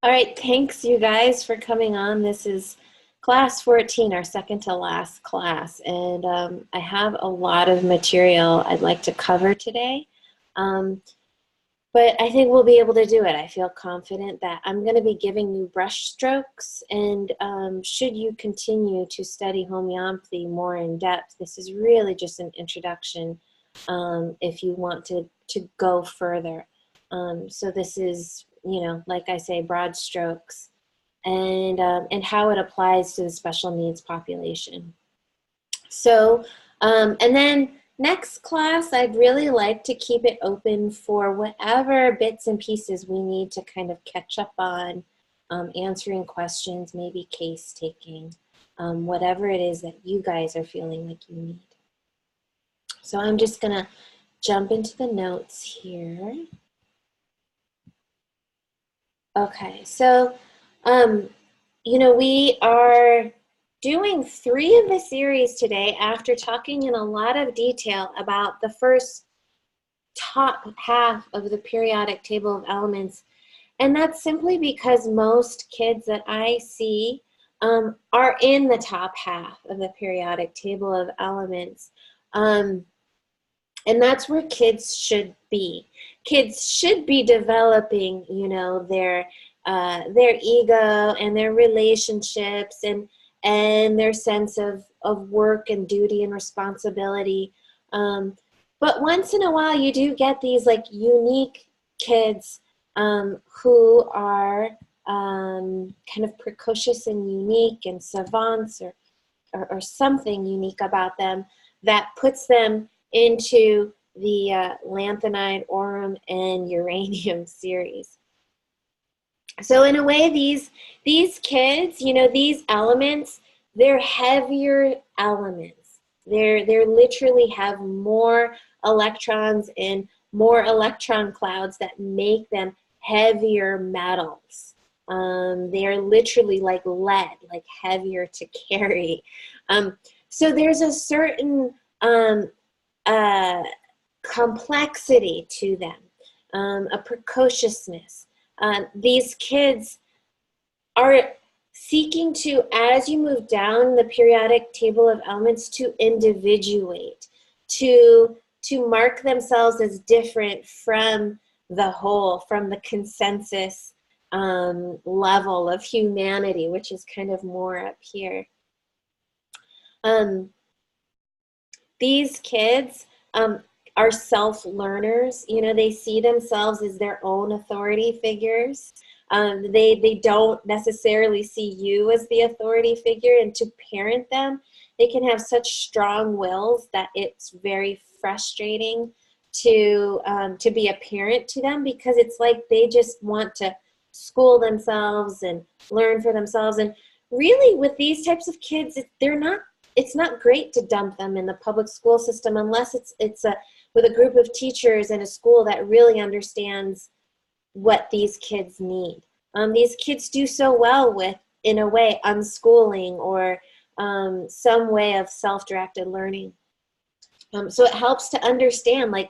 All right, thanks you guys for coming on. This is class 14, our second to last class, and I have a lot of material I'd like to cover today, um, but I think we'll be able to do it. I feel confident that I'm going to be giving you brush strokes, and should you continue to study homeopathy more in depth, this is really just an introduction if you want to go further. So this is, like I say, broad strokes and how it applies to the special needs population. So, and then next class, I'd really like to keep it open for whatever bits and pieces we need to kind of catch up on, answering questions, maybe case taking, whatever it is that you guys are feeling like you need. So I'm just going to jump into the notes here. Okay, so, we are doing 3 of the series today after talking in a lot of detail about the first top half of the periodic table of elements. And that's simply because most kids that I see are in the top half of the periodic table of elements. And that's where kids should be. Kids should be developing, their ego and their relationships and their sense of work and duty and responsibility. But once in a while, you do get these like unique kids who are kind of precocious and unique and savants or something unique about them that puts them into the Lanthanide, Aurum, and Uranium series. So in a way, these kids, these elements, they're heavier elements. They're literally have more electrons and more electron clouds that make them heavier metals. They're literally like lead, like heavier to carry. So there's a certain complexity to them, a precociousness. These kids are seeking to, as you move down the periodic table of elements, to individuate, to mark themselves as different from the whole, from the consensus level of humanity, which is kind of more up here. These kids are self-learners. They see themselves as their own authority figures. They don't necessarily see you as the authority figure, and to parent them, they can have such strong wills that it's very frustrating to be a parent to them, because it's like they just want to school themselves and learn for themselves. And really, with these types of kids, it's not great to dump them in the public school system unless it's with a group of teachers and a school that really understands what these kids need. These kids do so well with, in a way, unschooling or some way of self-directed learning. So it helps to understand, like,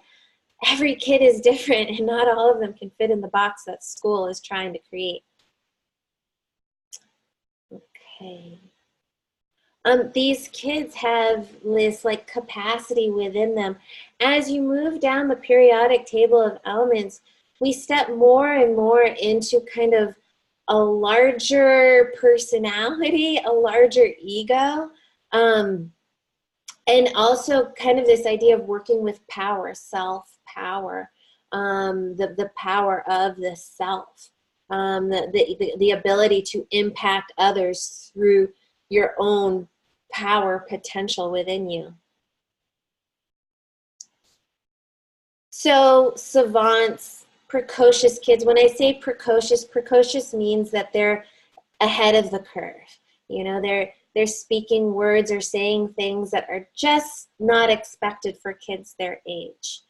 every kid is different and not all of them can fit in the box that school is trying to create. Okay. These kids have this like capacity within them. As you move down the periodic table of elements, we step more and more into kind of a larger personality, a larger ego, and also kind of this idea of working with power, self-power, the power of the self, the ability to impact others through your own power potential within you. So savants, precocious kids, when I say precocious means that they're ahead of the curve. They're speaking words or saying things that are just not expected for kids their age.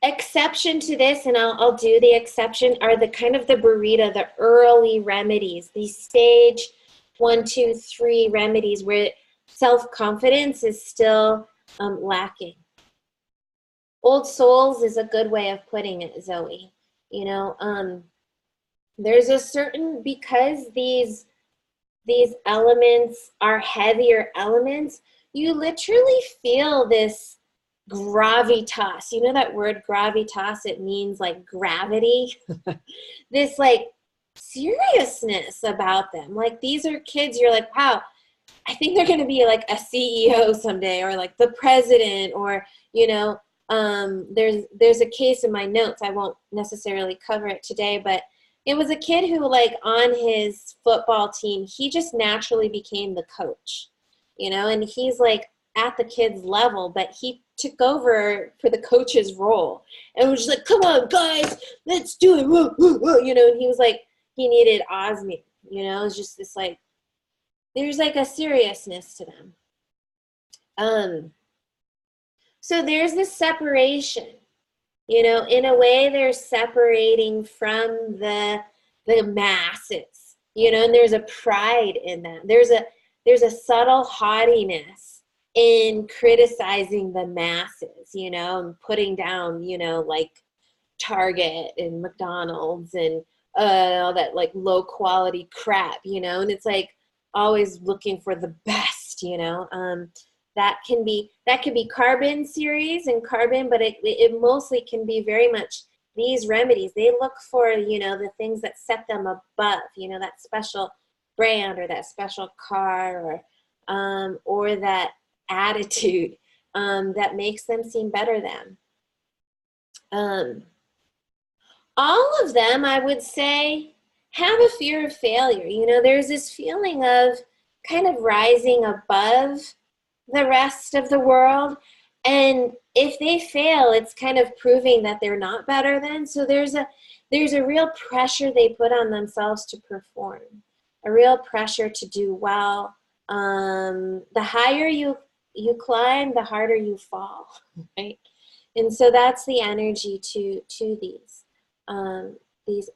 Exception to this, and I'll do the exception, are the kind of the burrito, the early remedies, these stage 1, 2, 3 remedies where self-confidence is still lacking. Old souls is a good way of putting it, Zoe. You know, there's a certain, because these elements are heavier elements, you literally feel this gravitas. You know that word gravitas? It means like gravity. This like seriousness about them. Like these are kids, you're like, wow, I think they're going to be like a CEO someday, or like the president, or, you know, there's a case in my notes. I won't necessarily cover it today, but it was a kid who, like, on his football team, he just naturally became the coach, you know, and he's like at the kid's level, but he took over for the coach's role and was just like, come on, guys, let's do it, woo, woo, woo, you know, and he was like, he needed Osmium, you know, it's just this like, there's like a seriousness to them. So there's this separation, you know, in a way they're separating from the masses, you know, and there's a pride in that. There's a subtle haughtiness in criticizing the masses, you know, and putting down, you know, like Target and McDonald's and all that like low quality crap, you know, and it's like always looking for the best, you know. That can be carbon series and carbon, but it mostly can be very much these remedies. They look for, you know, the things that set them above, you know, that special brand or that special car or that attitude that makes them seem better than. All of them, I would say, have a fear of failure. You know, there's this feeling of kind of rising above the rest of the world, and if they fail, it's kind of proving that they're not better than. So there's a real pressure they put on themselves to perform, a real pressure to do well. The higher you climb, the harder you fall, right? And so that's the energy to these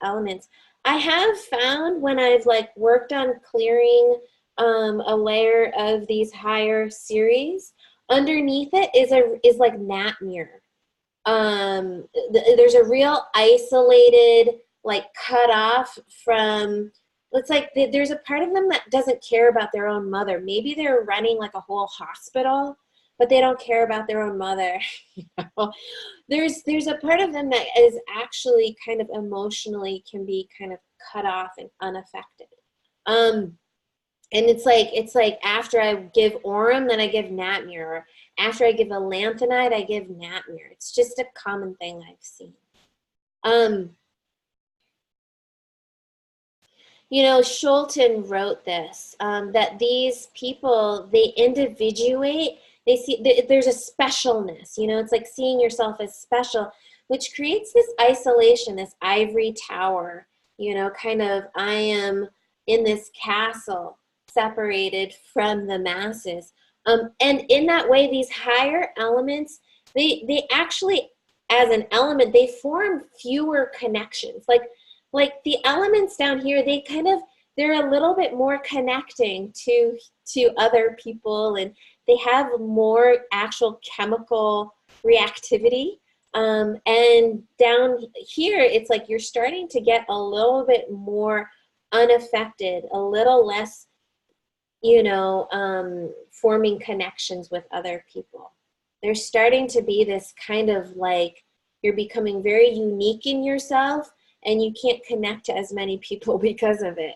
elements. I have found when I've like worked on clearing a layer of these higher series, underneath it is like Nat mirror. There's a real isolated, like cut off from, it's like there's a part of them that doesn't care about their own mother. Maybe they're running like a whole hospital, but they don't care about their own mother. You know? There's a part of them that is actually kind of emotionally can be kind of cut off and unaffected. And it's like after I give Aurum, then I give Nat mirror. After I give a Lanthanide, I give Nat mirror. It's just a common thing I've seen. You know, Schulten wrote this, that these people, they individuate, they see, there's a specialness, you know, it's like seeing yourself as special, which creates this isolation, this ivory tower, you know, kind of, I am in this castle separated from the masses. And in that way, these higher elements, they actually, as an element, they form fewer connections. Like the elements down here, they're a little bit more connecting to other people, and they have more actual chemical reactivity. And down here, it's like you're starting to get a little bit more unaffected, a little less, you know, forming connections with other people. There's starting to be this kind of like, you're becoming very unique in yourself, and you can't connect to as many people because of it.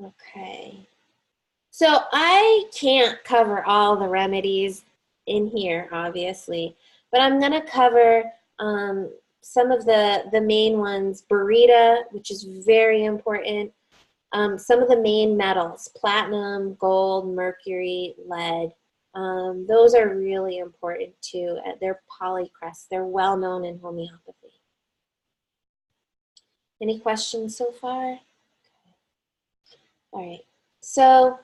Okay. So I can't cover all the remedies in here, obviously, but I'm going to cover some of the main ones. Burita, which is very important. Some of the main metals, platinum, gold, mercury, lead. Those are really important too. They're polycrests. They're well known in homeopathy. Any questions so far? All right. So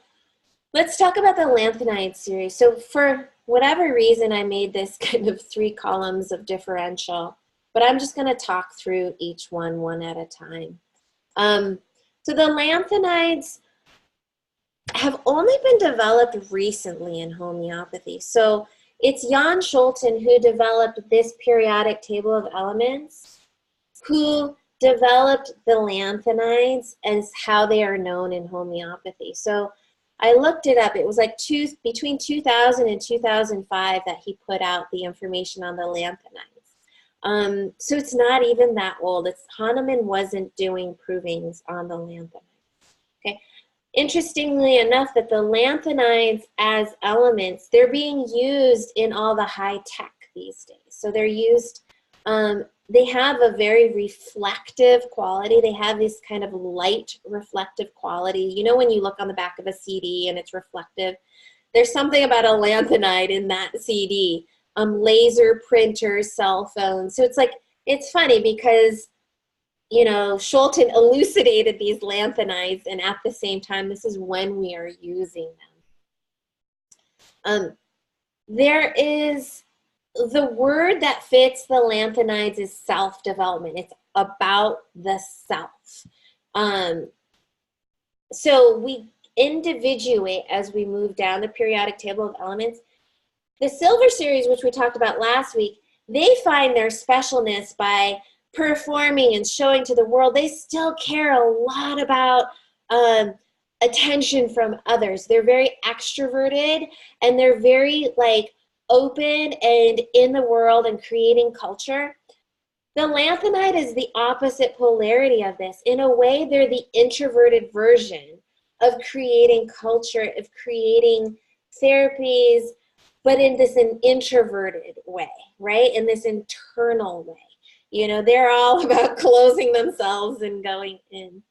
let's talk about the Lanthanide series. So for whatever reason, I made this kind of 3 columns of differential, but I'm just going to talk through each one at a time. So the Lanthanides have only been developed recently in homeopathy. So It's Jan Scholten who developed this periodic table of elements, who developed the lanthanides as how they are known in homeopathy. So I looked it up. It was like between 2000 and 2005 that he put out the information on the lanthanides. So it's not even that old. Hahnemann wasn't doing provings on the lanthanides. Okay. Interestingly enough, that the lanthanides as elements, they're being used in all the high tech these days. So they're used, they have a very reflective quality. They have this kind of light reflective quality. You know, when you look on the back of a CD and it's reflective, there's something about a lanthanide in that CD. Laser printers, cell phones. So it's like, it's funny because, you know, Scholten elucidated these lanthanides, and at the same time, this is when we are using them. There is, the word that fits the lanthanides is self-development. It's about the self. So we individuate as we move down the periodic table of elements. The silver series, which we talked about last week, they find their specialness by performing and showing to the world. They still care a lot about attention from others. They're very extroverted, and they're very like open and in the world and creating culture. The lanthanide is the opposite polarity of this. In a way, they're the introverted version of creating culture, of creating therapies, but in this an introverted way, right? In this internal way. You know, they're all about closing themselves and going in.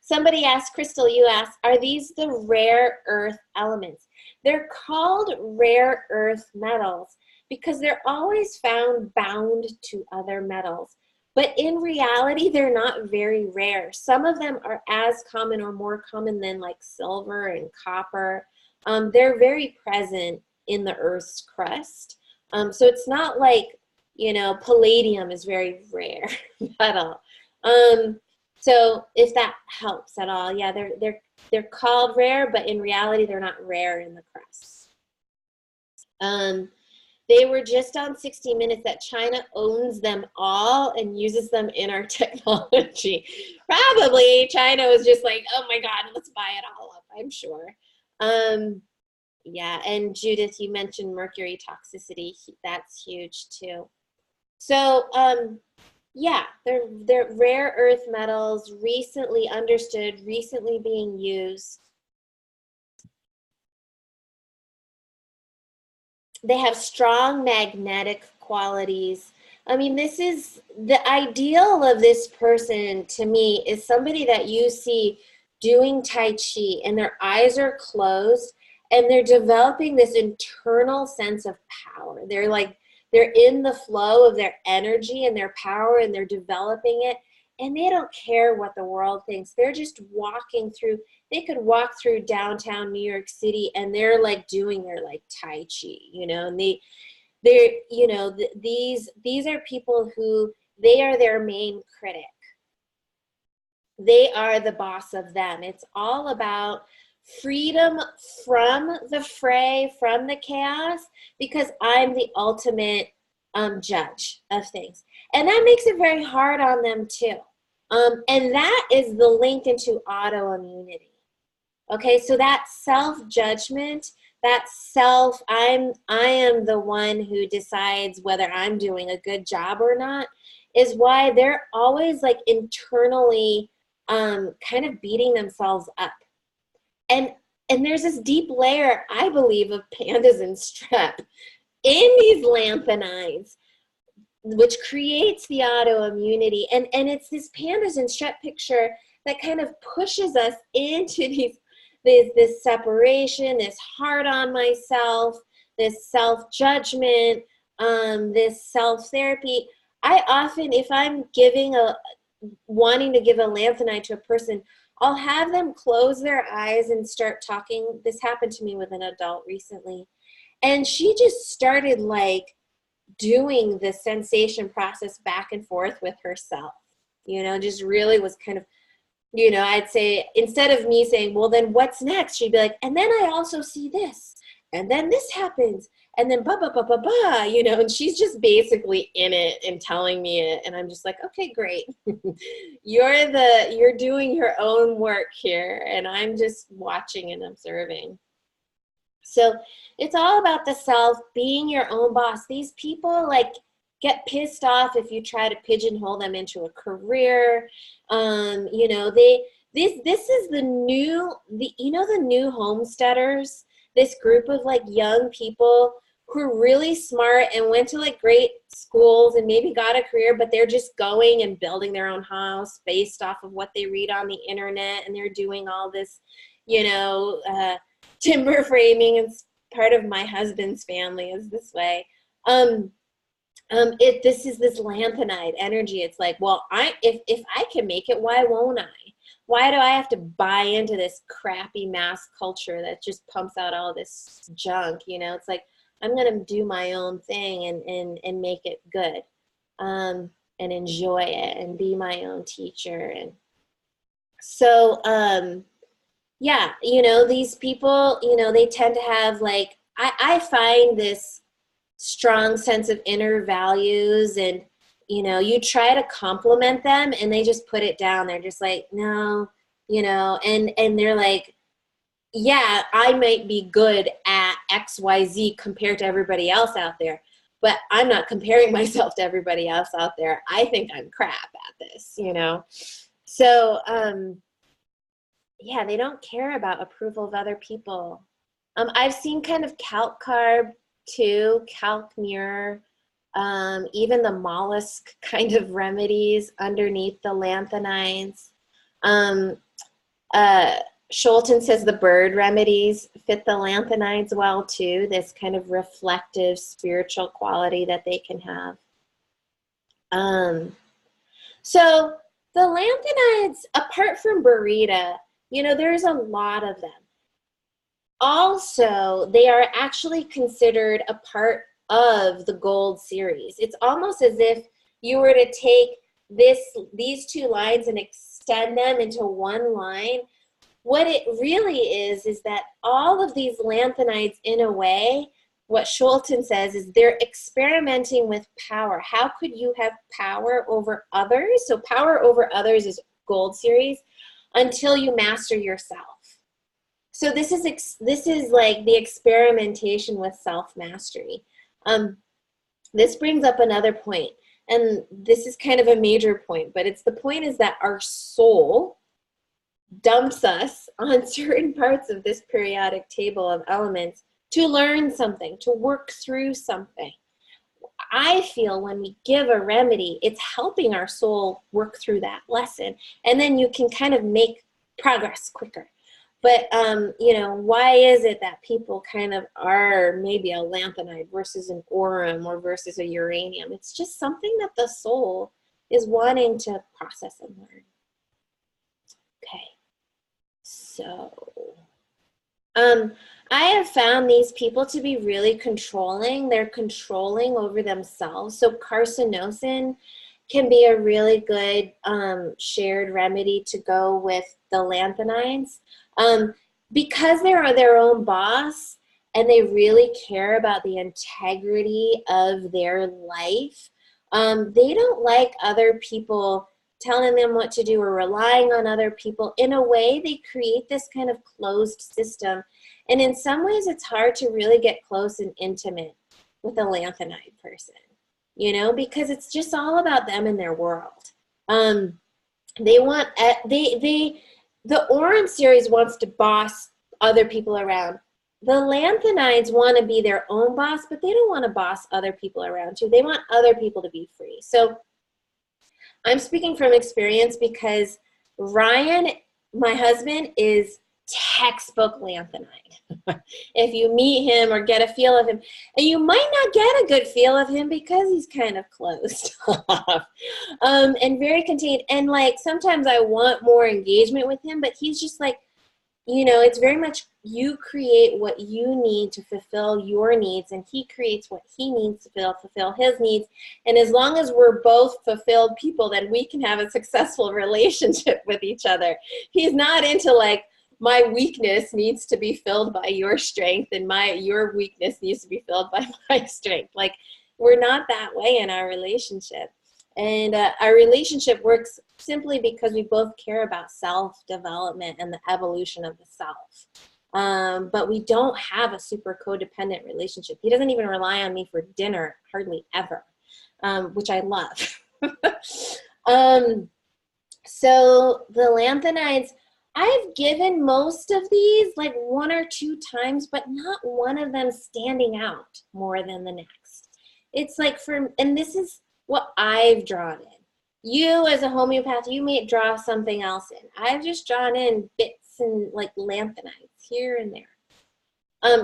Somebody asked, Crystal, you asked, are these the rare earth elements? They're called rare earth metals because they're always found bound to other metals. But in reality, they're not very rare. Some of them are as common or more common than like silver and copper. They're very present in the Earth's crust. So it's not like, you know, palladium is very rare metal. So if that helps at all, yeah, they're called rare, but in reality, they're not rare in the crust. They were just on 60 Minutes that China owns them all and uses them in our technology. Probably China was just like, oh my God, let's buy it all up, I'm sure. Yeah, and Judith, you mentioned mercury toxicity. That's huge too. So yeah, they're rare earth metals, recently understood, recently being used. They have strong magnetic qualities. I mean, this is the ideal of this person to me is somebody that you see doing Tai Chi and their eyes are closed and they're developing this internal sense of power. They're like, they're in the flow of their energy and their power and they're developing it and they don't care what the world thinks. They're just walking through. They could walk through downtown New York City and they're like doing their like Tai Chi, you know, and they're, you know, these are people who, they are their main critic. They are the boss of them. It's all about freedom from the fray, from the chaos, because I'm the ultimate judge of things. And that makes it very hard on them too. And that is the link into autoimmunity. Okay, so that self-judgment, that I am the one who decides whether I'm doing a good job or not, is why they're always like internally kind of beating themselves up. And there's this deep layer, I believe, of pandas and strep in these lanthanides, which creates the autoimmunity. And it's this pandas and strep picture that kind of pushes us into this separation, this hard on myself, this self-judgment, this self-therapy. I often, if I'm wanting to give a lanthanide to a person, I'll have them close their eyes and start talking. This happened to me with an adult recently. And she just started like doing the sensation process back and forth with herself, you know, just really was kind of, you know, I'd say, instead of me saying, well, then what's next? She'd be like, and then I also see this. and then this happens, and then ba ba ba ba ba, you know, and she's just basically in it and telling me it, and I'm just like, okay, great. You're doing your own work here, and I'm just watching and observing. So it's all about the self, being your own boss. These people like get pissed off if you try to pigeonhole them into a career. You know, this is the new, you know, the new homesteaders, this group of like young people who are really smart and went to like great schools and maybe got a career, but they're just going and building their own house based off of what they read on the internet, and they're doing all this, you know, timber framing. And part of my husband's family is this way. This is this lanthanide energy. It's like, well, if I can make it, why won't I? Why do I have to buy into this crappy mass culture that just pumps out all this junk? You know, it's like, I'm going to do my own thing and make it good, and enjoy it and be my own teacher. And so, yeah, you know, these people, you know, they tend to have like, I find this strong sense of inner values, and, you know, you try to compliment them and they just put it down. They're just like, no, you know, and they're like, yeah, I might be good at XYZ compared to everybody else out there, but I'm not comparing myself to everybody else out there. I think I'm crap at this, you know? So, yeah, they don't care about approval of other people. I've seen kind of calc carb too, calc mirror, even the mollusk kind of remedies underneath the lanthanides. Scholten says the bird remedies fit the lanthanides well too, this kind of reflective spiritual quality that they can have. So the lanthanides, apart from Burita, you know, there's a lot of them. Also, they are actually considered a part of the gold series. It's almost as if you were to take these two lines and extend them into one line. What it really is that all of these lanthanides, in a way, what Scholten says is they're experimenting with power. How could you have power over others? So power over others is gold series until you master yourself. So this is like the experimentation with self-mastery. This brings up another point, and this is kind of a major point, but the point is that our soul dumps us on certain parts of this periodic table of elements to learn something, to work through something. I feel when we give a remedy, it's helping our soul work through that lesson, and then you can kind of make progress quicker. But, you know, why is it that people kind of are maybe a lanthanide versus an Aurum or versus a uranium? It's just something that the soul is wanting to process and learn. Okay. So, I have found these people to be really controlling. They're controlling over themselves. So carcinosin can be a really good shared remedy to go with the lanthanides. Because they're their own boss and they really care about the integrity of their life, they don't like other people telling them what to do or relying on other people. In a way, they create this kind of closed system. And in some ways, it's hard to really get close and intimate with a lanthanide person, you know, because it's just all about them and their world. The Aurum series wants to boss other people around. The lanthanides want to be their own boss, but they don't want to boss other people around too. They want other people to be free. So I'm speaking from experience because Ryan, my husband, is textbook lanthanide. If you meet him or get a feel of him, and you might not get a good feel of him because he's kind of closed off, and very contained. And like sometimes I want more engagement with him, but he's just like, you know, it's very much you create what you need to fulfill your needs, and he creates what he needs to fulfill his needs. And as long as we're both fulfilled people, then we can have a successful relationship with each other. He's not into like, my weakness needs to be filled by your strength, and your weakness needs to be filled by my strength. Like, we're not that way in our relationship. And our relationship works simply because we both care about self-development and the evolution of the self. But we don't have a super codependent relationship. He doesn't even rely on me for dinner, hardly ever, which I love. So the lanthanides, I've given most of these like 1 or 2 times, but not one of them standing out more than the next. It's like and this is what I've drawn in. You as a homeopath, you may draw something else in. I've just drawn in bits and like lanthanides here and there.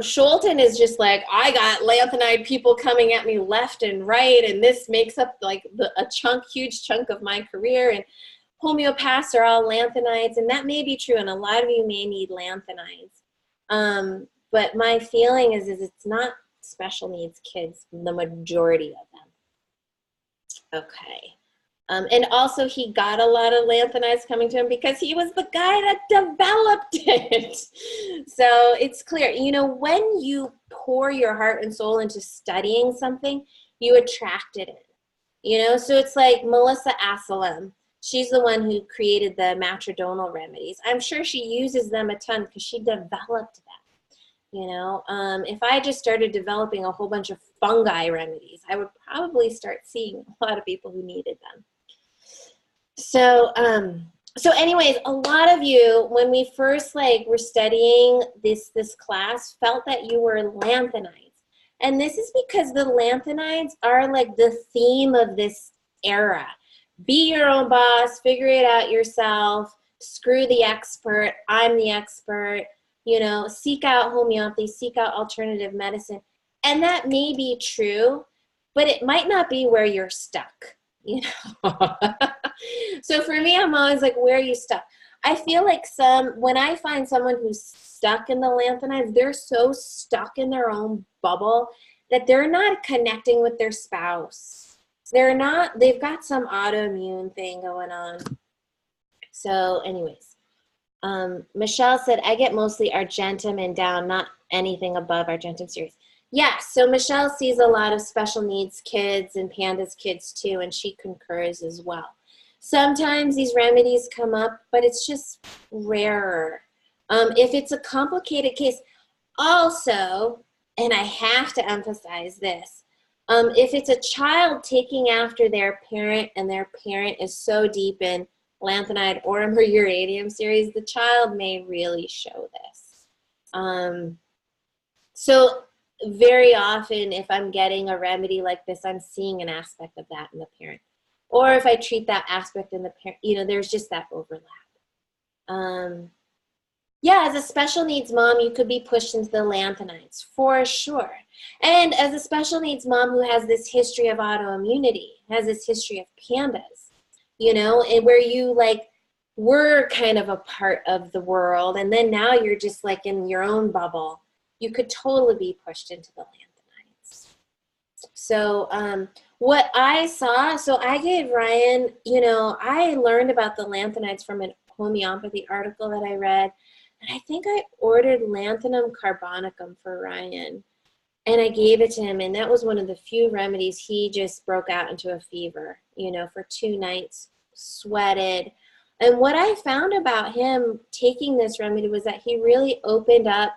Scholten is just like, I got lanthanide people coming at me left and right, and this makes up like a huge chunk of my career, and homeopaths are all lanthanides, and that may be true, and a lot of you may need lanthanides. But my feeling is it's not special needs kids, the majority of them. Okay. And also he got a lot of lanthanides coming to him because he was the guy that developed it. So it's clear, you know, when you pour your heart and soul into studying something, you attract it in, you know? So it's like Melissa Asselin. She's the one who created the matrodonal remedies. I'm sure she uses them a ton because she developed them. You know, if I just started developing a whole bunch of fungi remedies, I would probably start seeing a lot of people who needed them. So, so anyways, a lot of you, when we first were studying this class, felt that you were lanthanides. And this is because the lanthanides are like the theme of this era. Be your own boss, figure it out yourself, screw the expert, I'm the expert, you know, seek out homeopathy, seek out alternative medicine. And that may be true, but it might not be where you're stuck, you know. So for me, I'm always like, where are you stuck? I feel like when I find someone who's stuck in the lanthanides, they're so stuck in their own bubble that they're not connecting with their spouse. They've got some autoimmune thing going on. So anyways, Michelle said, I get mostly Argentum and down, not anything above Argentum series. Yeah, so Michelle sees a lot of special needs kids and pandas kids too, and she concurs as well. Sometimes these remedies come up, but it's just rarer. If it's a complicated case, also, and I have to emphasize this, if it's a child taking after their parent and their parent is so deep in Lanthanide, Aurum, or Uranium series, the child may really show this. So very often, if I'm getting a remedy like this, I'm seeing an aspect of that in the parent. Or if I treat that aspect in the parent, you know, there's just that overlap. Yeah, as a special needs mom, you could be pushed into the lanthanides, for sure. And as a special needs mom who has this history of autoimmunity, has this history of pandas, you know, and where you were kind of a part of the world, and then now you're just like in your own bubble, you could totally be pushed into the lanthanides. So what I saw, so I gave Ryan, you know, I learned about the lanthanides from a homeopathy article that I read, and I think I ordered Lanthanum carbonicum for Ryan, and I gave it to him, and that was one of the few remedies he just broke out into a fever, you know, for 2 nights, sweated. And what I found about him taking this remedy was that he really opened up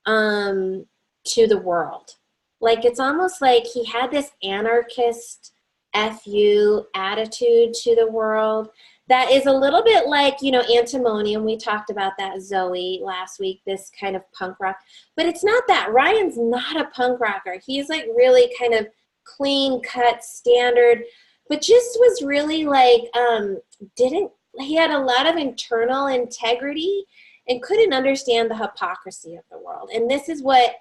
to the world. Like, it's almost like he had this anarchist FU attitude to the world that is a little bit like, you know, antimonium. We talked about that, Zoe, last week, this kind of punk rock. But it's not that. Ryan's not a punk rocker. He's like really kind of clean cut, standard, but just was really like, he had a lot of internal integrity and couldn't understand the hypocrisy of the world. And this is what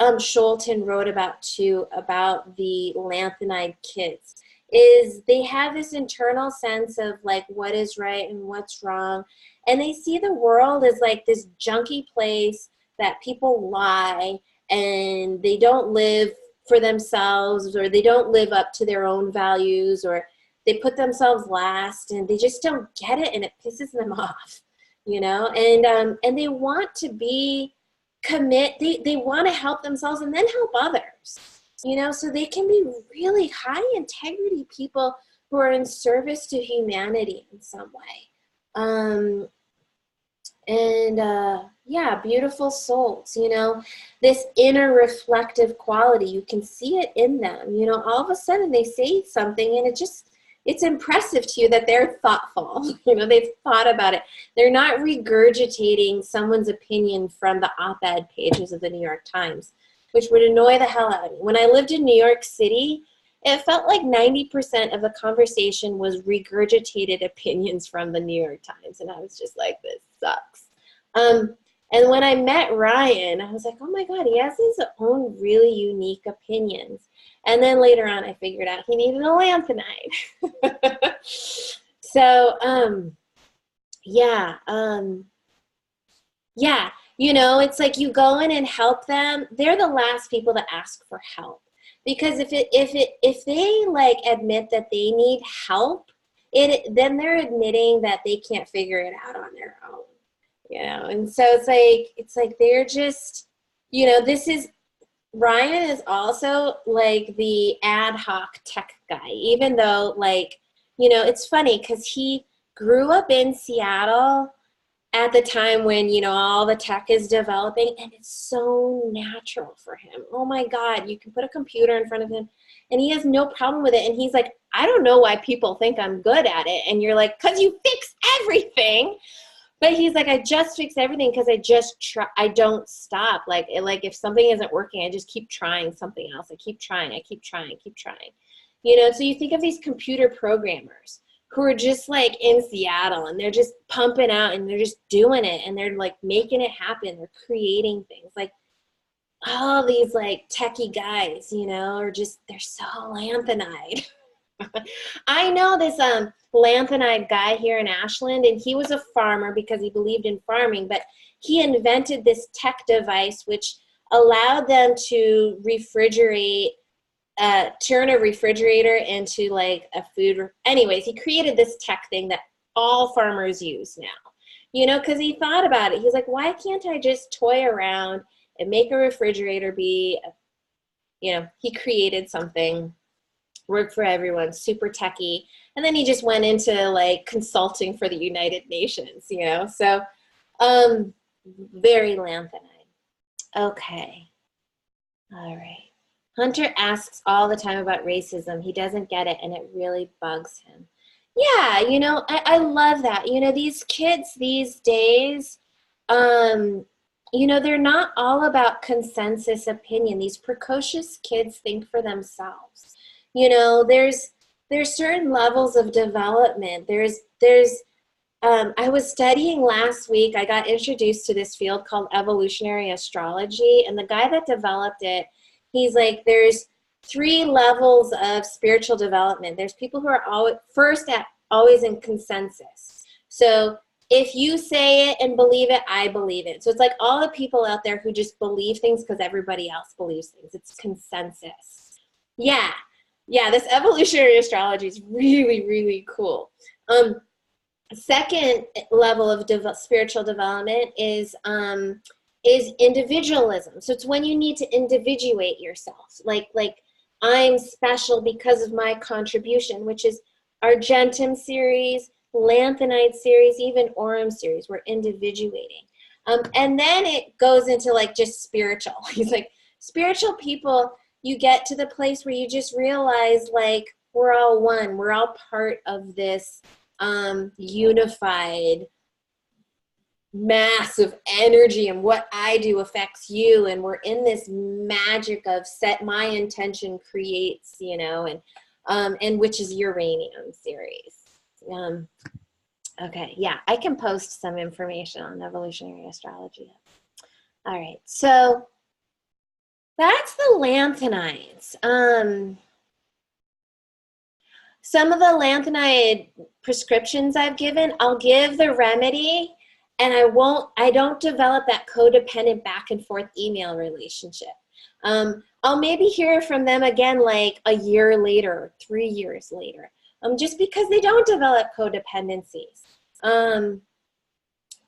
Scholten wrote about too, about the Lanthanide kids, is they have this internal sense of like what is right and what's wrong, and they see the world as like this junky place that people lie and they don't live for themselves, or they don't live up to their own values, or they put themselves last, and they just don't get it, and it pisses them off. you know, and they want to be they want to help themselves and then help others, you know, so they can be really high integrity people who are in service to humanity in some way. Yeah, beautiful souls, you know, this inner reflective quality, you can see it in them, you know, all of a sudden they say something and it's impressive to you that they're thoughtful, you know, they've thought about it. They're not regurgitating someone's opinion from the op-ed pages of the New York Times, which would annoy the hell out of me. When I lived in New York City, it felt like 90% of the conversation was regurgitated opinions from the New York Times. And I was just like, this sucks. And when I met Ryan, I was like, oh my God, he has his own really unique opinions. And then later on, I figured out he needed a lanthanide. So, yeah, yeah, you know, it's like you go in and help them. They're the last people to ask for help. Because if they like admit that they need help, then they're admitting that they can't figure it out on their own, you know. And so it's like they're just, you know, Ryan is also like the ad hoc tech guy, even though, like, you know, it's funny because he grew up in Seattle at the time when, you know, all the tech is developing, and it's so natural for him. Oh my God, you can put a computer in front of him and he has no problem with it. And he's like, I don't know why people think I'm good at it. And you're like, because you fix everything. But he's like, I just fix everything because I just try. I don't stop. Like if something isn't working, I just keep trying something else. I keep trying. I keep trying. I keep trying. You know, so you think of these computer programmers who are just like in Seattle and they're just pumping out and they're just doing it and they're like making it happen. They're creating things. Like all these like techie guys, you know, they're so lanthanide. I know this Lanthanide guy here in Ashland, and he was a farmer because he believed in farming, but he invented this tech device which allowed them to refrigerate, turn a refrigerator into like a food. Anyways, he created this tech thing that all farmers use now, you know, because he thought about it. He's like, why can't I just toy around and make a refrigerator be, you know, he created something, worked for everyone, super techie. And then he just went into like consulting for the United Nations, you know, so very lanthanide. Okay, all right. Hunter asks all the time about racism. He doesn't get it, and it really bugs him. Yeah, you know, I love that. You know, these kids these days, you know, they're not all about consensus opinion. These precocious kids think for themselves. You know, there's certain levels of development. I was studying last week. I got introduced to this field called evolutionary astrology, and the guy that developed it, he's like, there's 3 levels of spiritual development. There's people who are always in consensus. So if you say it and believe it, I believe it. So it's like all the people out there who just believe things because everybody else believes things. It's consensus. Yeah. Yeah, this evolutionary astrology is really, really cool. Second level of spiritual development is individualism. So it's when you need to individuate yourself. Like I'm special because of my contribution, which is Argentum series, Lanthanide series, even Aurum series. We're individuating. And then it goes into like just spiritual. He's like, spiritual people, you get to the place where you just realize like we're all one. We're all part of this unified massive energy, and what I do affects you, and we're in this magic of set my intention creates, you know, and which is Uranium series. Okay, yeah, I can post some information on evolutionary astrology. All right, so that's the lanthanides. Some of the lanthanide prescriptions I've given, I'll give the remedy, and I don't develop that codependent back and forth email relationship. I'll maybe hear from them again like a year later, or 3 years later, just because they don't develop codependencies.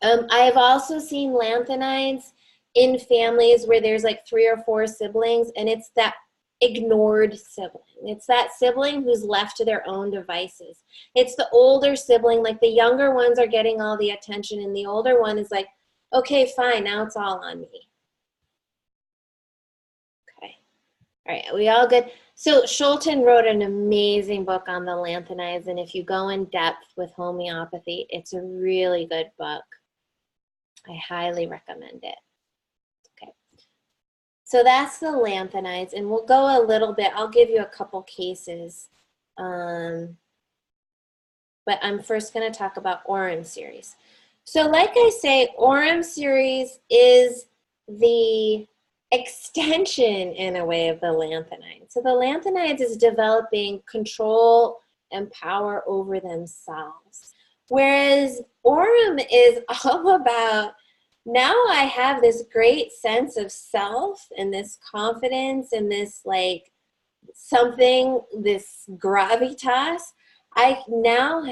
I have also seen lanthanides in families where there's like 3 or 4 siblings, and it's that ignored sibling. It's that sibling who's left to their own devices. It's the older sibling, like the younger ones are getting all the attention, and the older one is like, okay, fine, now it's all on me. Okay. All right, we all good? So Schulten wrote an amazing book on the lanthanides, and if you go in depth with homeopathy, it's a really good book. I highly recommend it. Okay, so that's the lanthanides, and we'll go a little bit. I'll give you a couple cases, but I'm first going to talk about Aurum series. So like I say, Aurum series is the extension in a way of the lanthanides. So the lanthanides is developing control and power over themselves, whereas Aurum is all about, now I have this great sense of self and this confidence and this like something, this gravitas. I now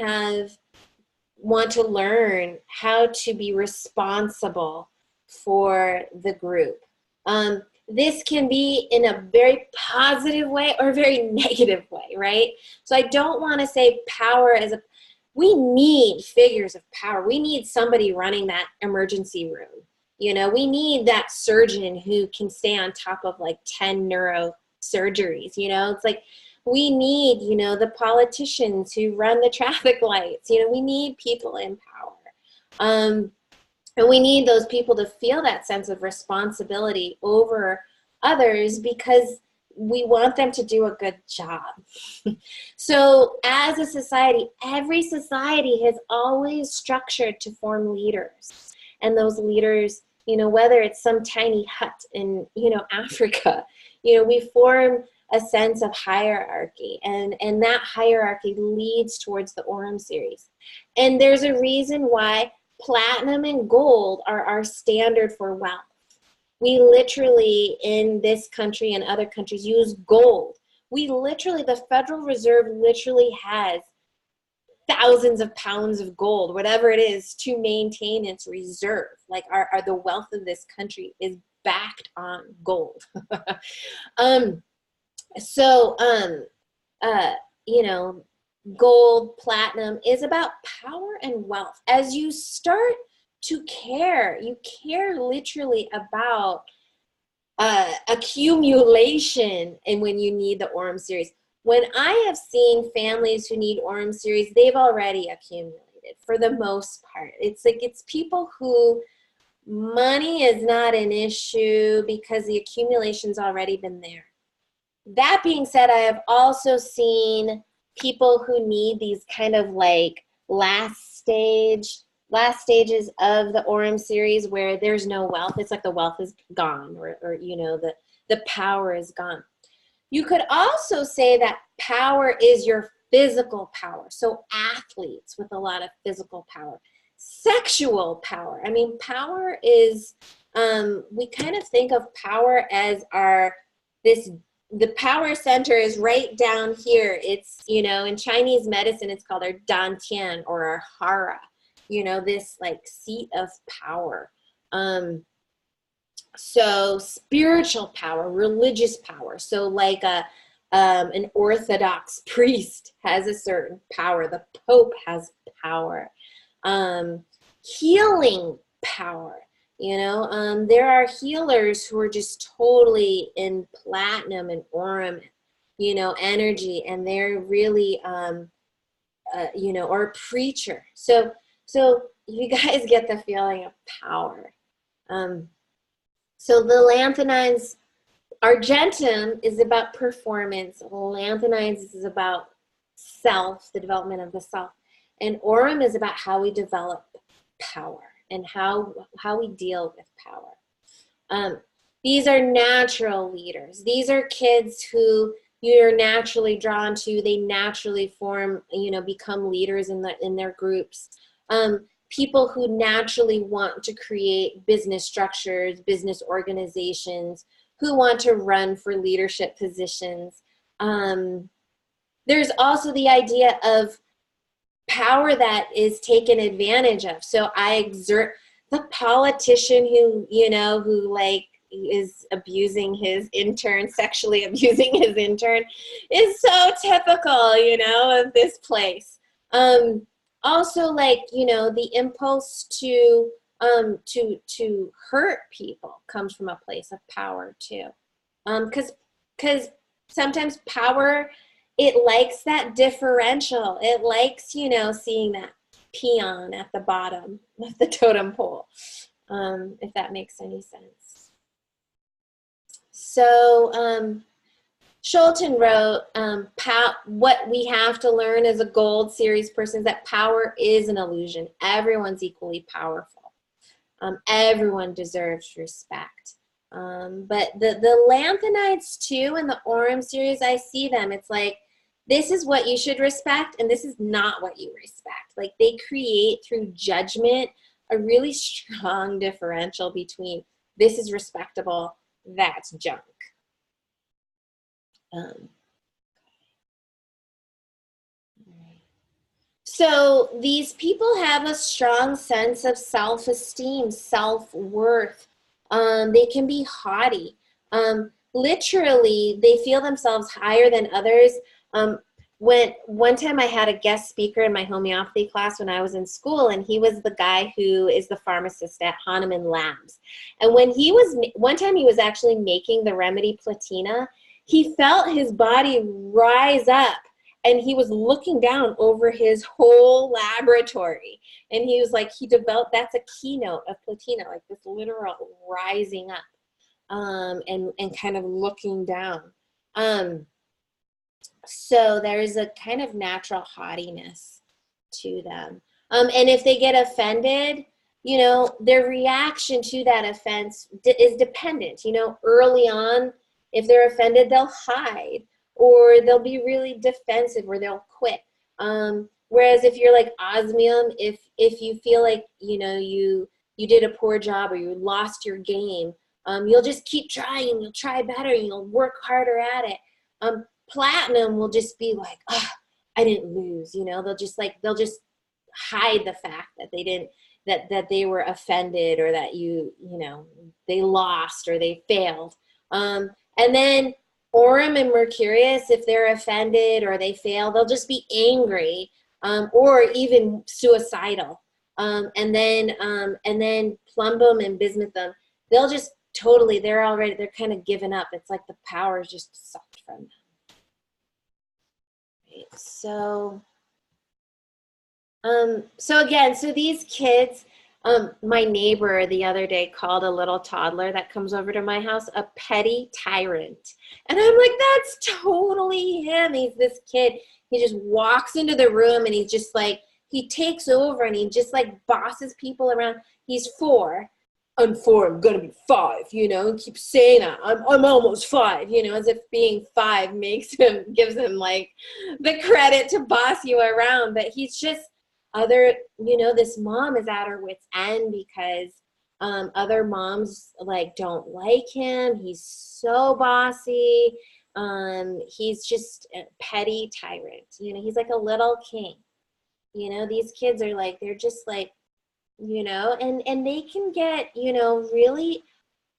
want to learn how to be responsible for the group. This can be in a very positive way or a very negative way, right? So I don't want to say power as a, we need figures of power. We need somebody running that emergency room. You know, we need that surgeon who can stay on top of like 10 neurosurgeries. You know, it's like we need, you know, the politicians who run the traffic lights. You know, we need people in power. And we need those people to feel that sense of responsibility over others because we want them to do a good job. So as a society, every society has always structured to form leaders. And those leaders, you know, whether it's some tiny hut in, you know, Africa, you know, we form a sense of hierarchy, and that hierarchy leads towards the Aurum series. And there's a reason why platinum and gold are our standard for wealth. We literally, in this country and other countries, use gold. We literally, the Federal Reserve literally has thousands of pounds of gold, whatever it is, to maintain its reserve. Like the wealth of this country is backed on gold. You know, gold, platinum is about power and wealth. As you start to care, you care literally about accumulation, and when you need the Aurum series. When I have seen families who need Aurum series, they've already accumulated for the most part. It's like it's people who money is not an issue because the accumulation's already been there. That being said, I have also seen people who need these kind of like last stages of the Aurum series where there's no wealth. It's like the wealth is gone, or you know, the power is gone. You could also say that power is your physical power. So athletes with a lot of physical power, sexual power. I mean, power is, we kind of think of power as the power center is right down here. It's, you know, in Chinese medicine, it's called our dantian or our hara, you know, this like seat of power. So spiritual power, religious power. So like an Orthodox priest has a certain power. The Pope has power. Healing power. You know, there are healers who are just totally in platinum and Aurum, you know, energy, and they're really, you know, or a preacher. So you guys get the feeling of power. So the lanthanides, argentum is about performance. Lanthanides is about self, the development of the self. And Aurum is about how we develop power and how we deal with power. These are natural leaders. These are kids who you're naturally drawn to. They naturally form, you know, become leaders in their groups. People who naturally want to create business structures, business organizations, who want to run for leadership positions. There's also the idea of power that is taken advantage of. So I exert the politician who, you know, who like is abusing his intern, sexually abusing his intern, is so typical, you know, of this place. Also, like, you know, the impulse to hurt people comes from a place of power too. Because sometimes power, it likes that differential. It likes, you know, seeing that peon at the bottom of the totem pole, if that makes any sense. So Schulten wrote, what we have to learn as a gold series person is that power is an illusion. Everyone's equally powerful. Everyone deserves respect. But the Lanthanides too, in the Aurum series, I see them. It's like, this is what you should respect, and this is not what you respect. Like, they create through judgment a really strong differential between this is respectable, that's junk. So these people have a strong sense of self-esteem, self-worth. They can be haughty. Literally, they feel themselves higher than others. When one time I had a guest speaker in my homeopathy class when I was in school, and he was the guy who is the pharmacist at Hahnemann Labs. And when he was, one time he was actually making the remedy Platina, he felt his body rise up, and he was looking down over his whole laboratory. And he was like, he developed, that's a keynote of Platina, like this literal rising up, and kind of looking down. So there's a kind of natural haughtiness to them. And if they get offended, you know, their reaction to that offense is dependent. You know, early on, if they're offended, they'll hide, or they'll be really defensive, or they'll quit. Whereas if you're like osmium, if you feel like, you know, you did a poor job or you lost your game, you'll just keep trying, you'll try better, and you'll work harder at it. Platinum will just be like, oh, I didn't lose, you know, they'll just hide the fact that they didn't, that they were offended, or that you know, they lost or they failed. And then Aurum and Mercurius, if they're offended or they fail, they'll just be angry, or even suicidal. And then Plumbum and Bismuthum, they'll just totally, they're kind of given up. It's like the power is just sucked from them. Right, so again, so these kids, my neighbor the other day called a little toddler that comes over to my house a petty tyrant. And I'm like, that's totally him. He's this kid. He just walks into the room, and he's just like, he takes over, and he just like bosses people around. He's 4. I'm 4, I'm gonna be 5, you know, and keeps saying that. I'm almost 5, you know, as if being 5 gives him like the credit to boss you around. But he's just, you know, this mom is at her wit's end because other moms like don't like him. He's so bossy. He's just a petty tyrant. You know, he's like a little king. You know, these kids are like, they're just like, you know, and they can get, you know, really,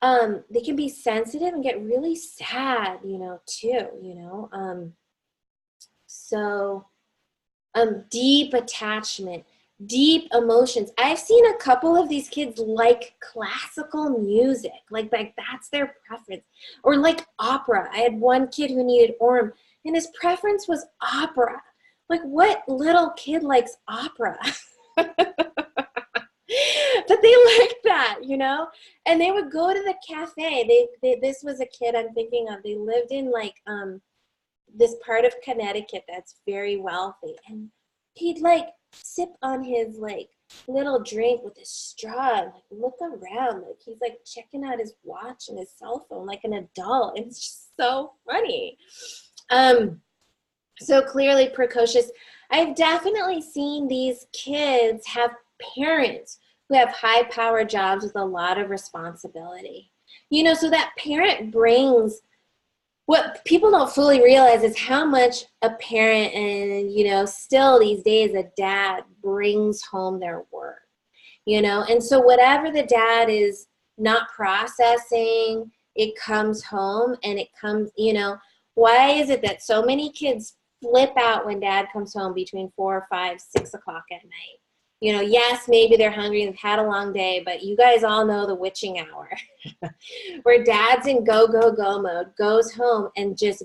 they can be sensitive and get really sad, you know, too, you know. Deep attachment, deep emotions. I've seen a couple of these kids like classical music, like that's their preference, or like opera. I had one kid who needed Aurum, and his preference was opera. Like, what little kid likes opera? But they liked that, you know, and they would go to the cafe. This was a kid I'm thinking of. They lived in like this part of Connecticut that's very wealthy, and he'd like sip on his like little drink with his straw and like look around, like he's like checking out his watch and his cell phone like an adult. It's just so funny. So clearly precocious. I've definitely seen these kids have parents who have high power jobs with a lot of responsibility. You know, so that parent brings what people don't fully realize is how much a parent, and still these days a dad brings home their work, and so whatever the dad is not processing, it comes home, and it comes, why is it that so many kids flip out when dad comes home between 4 or 5, 6 o'clock at night? Yes, maybe they're hungry and had a long day, but you guys all know the witching hour where dad's in go, go, go mode, goes home and just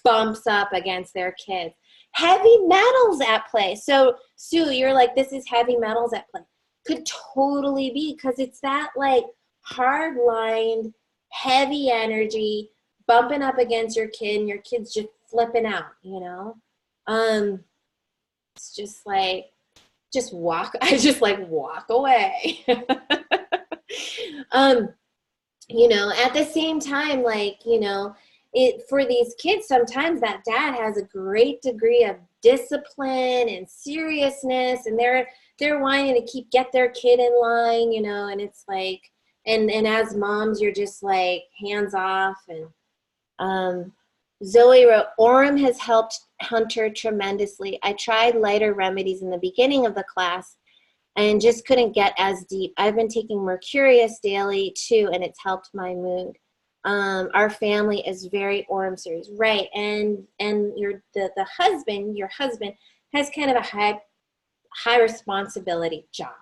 bumps up against their kids. Heavy metals at play. So, Sue, you're like, this is heavy metals at play. Could totally be, because it's that like hard-lined, heavy energy bumping up against your kid, and your kid's just flipping out, It's just like, I just like walk away. At the same time, like, for these kids, sometimes that dad has a great degree of discipline and seriousness, and they're wanting to get their kid in line, and it's like, and as moms, you're just like hands off. And Zoe wrote, Aurum has helped Hunter tremendously. I tried lighter remedies in the beginning of the class and just couldn't get as deep. I've been taking Mercurius daily too, and it's helped my mood. Our family is very Aurum series, right? And your husband has kind of a high responsibility job,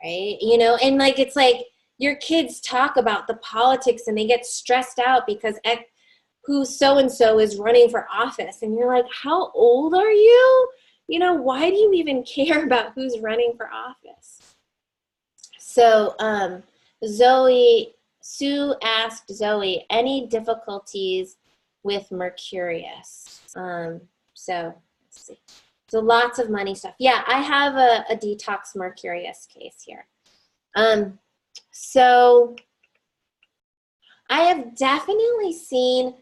right? And like, it's like your kids talk about the politics and they get stressed out because who so-and-so is running for office. And you're like, how old are you? Why do you even care about who's running for office? So Sue asked Zoe, any difficulties with Mercurius? So let's see. So lots of money stuff. Yeah, I have a detox Mercurius case here. So I have definitely seen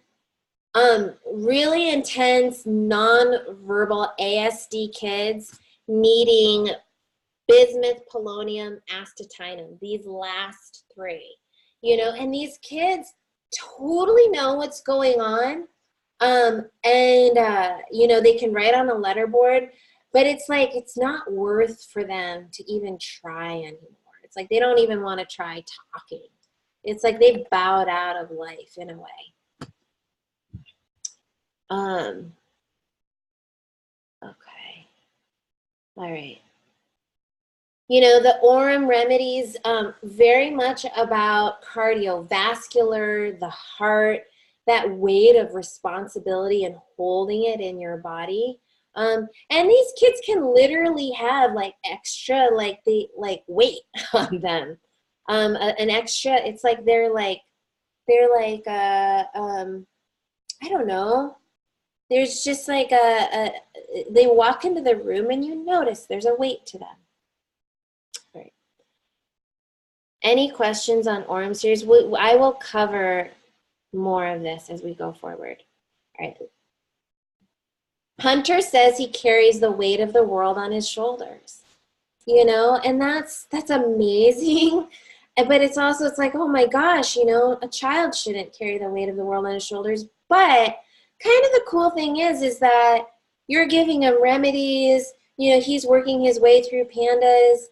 really intense non-verbal ASD kids needing bismuth, polonium, astatine, these last three, and these kids totally know what's going on. They can write on a letterboard, but it's like, it's not worth for them to even try anymore. It's like, they don't even want to try talking. It's like they bowed out of life in a way. Okay. All right. The Aurum remedies, very much about cardiovascular, the heart, that weight of responsibility and holding it in your body. And these kids can literally have like extra, like weight on them. An extra, it's like they're like I don't know. There's just like they walk into the room and you notice there's a weight to them. All right. Any questions on Aurum series? I will cover more of this as we go forward. All right. Hunter says he carries the weight of the world on his shoulders, and that's amazing. But it's also, it's like, oh my gosh, a child shouldn't carry the weight of the world on his shoulders. But kind of the cool thing is that you're giving him remedies, he's working his way through pandas.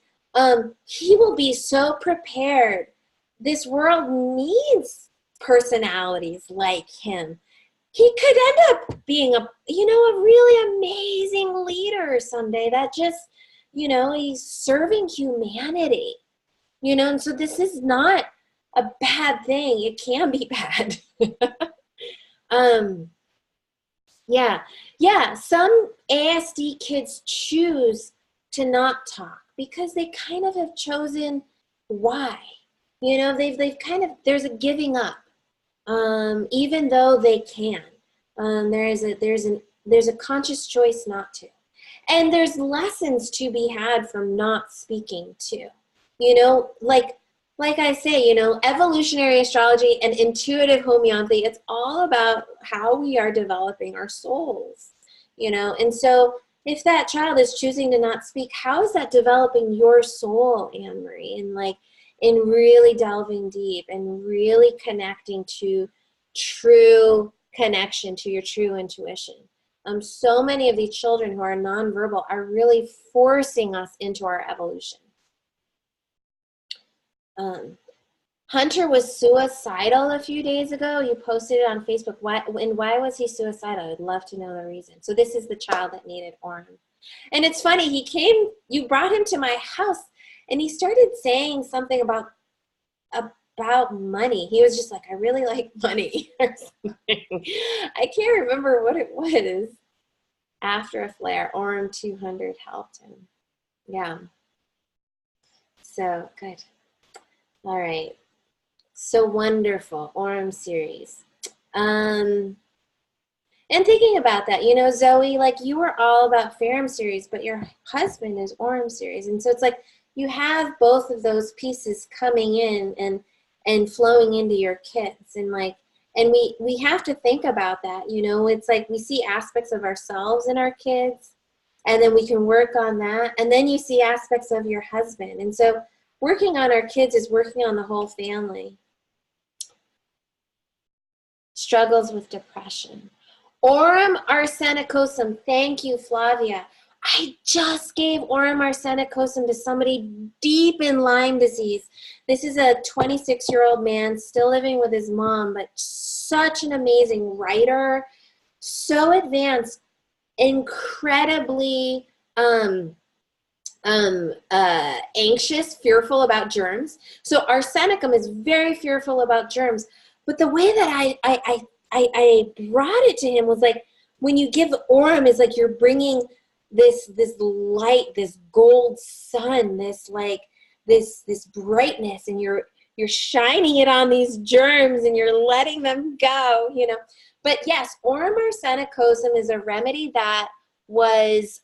He will be so prepared. This world needs personalities like him. He could end up being a really amazing leader someday that just, he's serving humanity, and so this is not a bad thing. It can be bad. Yeah, some ASD kids choose to not talk because they kind of have chosen why. They've kind of, there's a giving up, even though they can. There's a conscious choice not to. And there's lessons to be had from not speaking too. Like I say, evolutionary astrology and intuitive homeopathy, it's all about how we are developing our souls, and so if that child is choosing to not speak, how is that developing your soul, Anne-Marie, in really delving deep and really connecting to true connection to your true intuition. So many of these children who are nonverbal are really forcing us into our evolution. Hunter was suicidal a few days ago. You posted it on Facebook. Why was he suicidal? I'd love to know the reason. So this is the child that needed Aurum. And it's funny, you brought him to my house, and he started saying something about money. He was just like, I really like money or something. I can't remember what it was. After a flare, Aurum 200 helped him. Yeah. So good. All right. So wonderful. Aurum series. And thinking about that, you know, Zoe, like you were all about Ferrum series, but your husband is Aurum series. And so it's like you have both of those pieces coming in and flowing into your kids. And like, and we have to think about that, you know. It's like we see aspects of ourselves in our kids, and then we can work on that. And then you see aspects of your husband. And so working on our kids is working on the whole family. Struggles with depression. Aurum arsenicosum. Thank you, Flavia. I just gave Aurum arsenicosum to somebody deep in Lyme disease. This is a 26-year-old man still living with his mom, but such an amazing writer, so advanced, incredibly anxious, fearful about germs. So arsenicum is very fearful about germs. But the way that I brought it to him was like, when you give Aurum, is like you're bringing this light, this gold sun, this brightness, and you're shining it on these germs, and you're letting them go, you know. But yes, Aurum arsenicosum is a remedy that was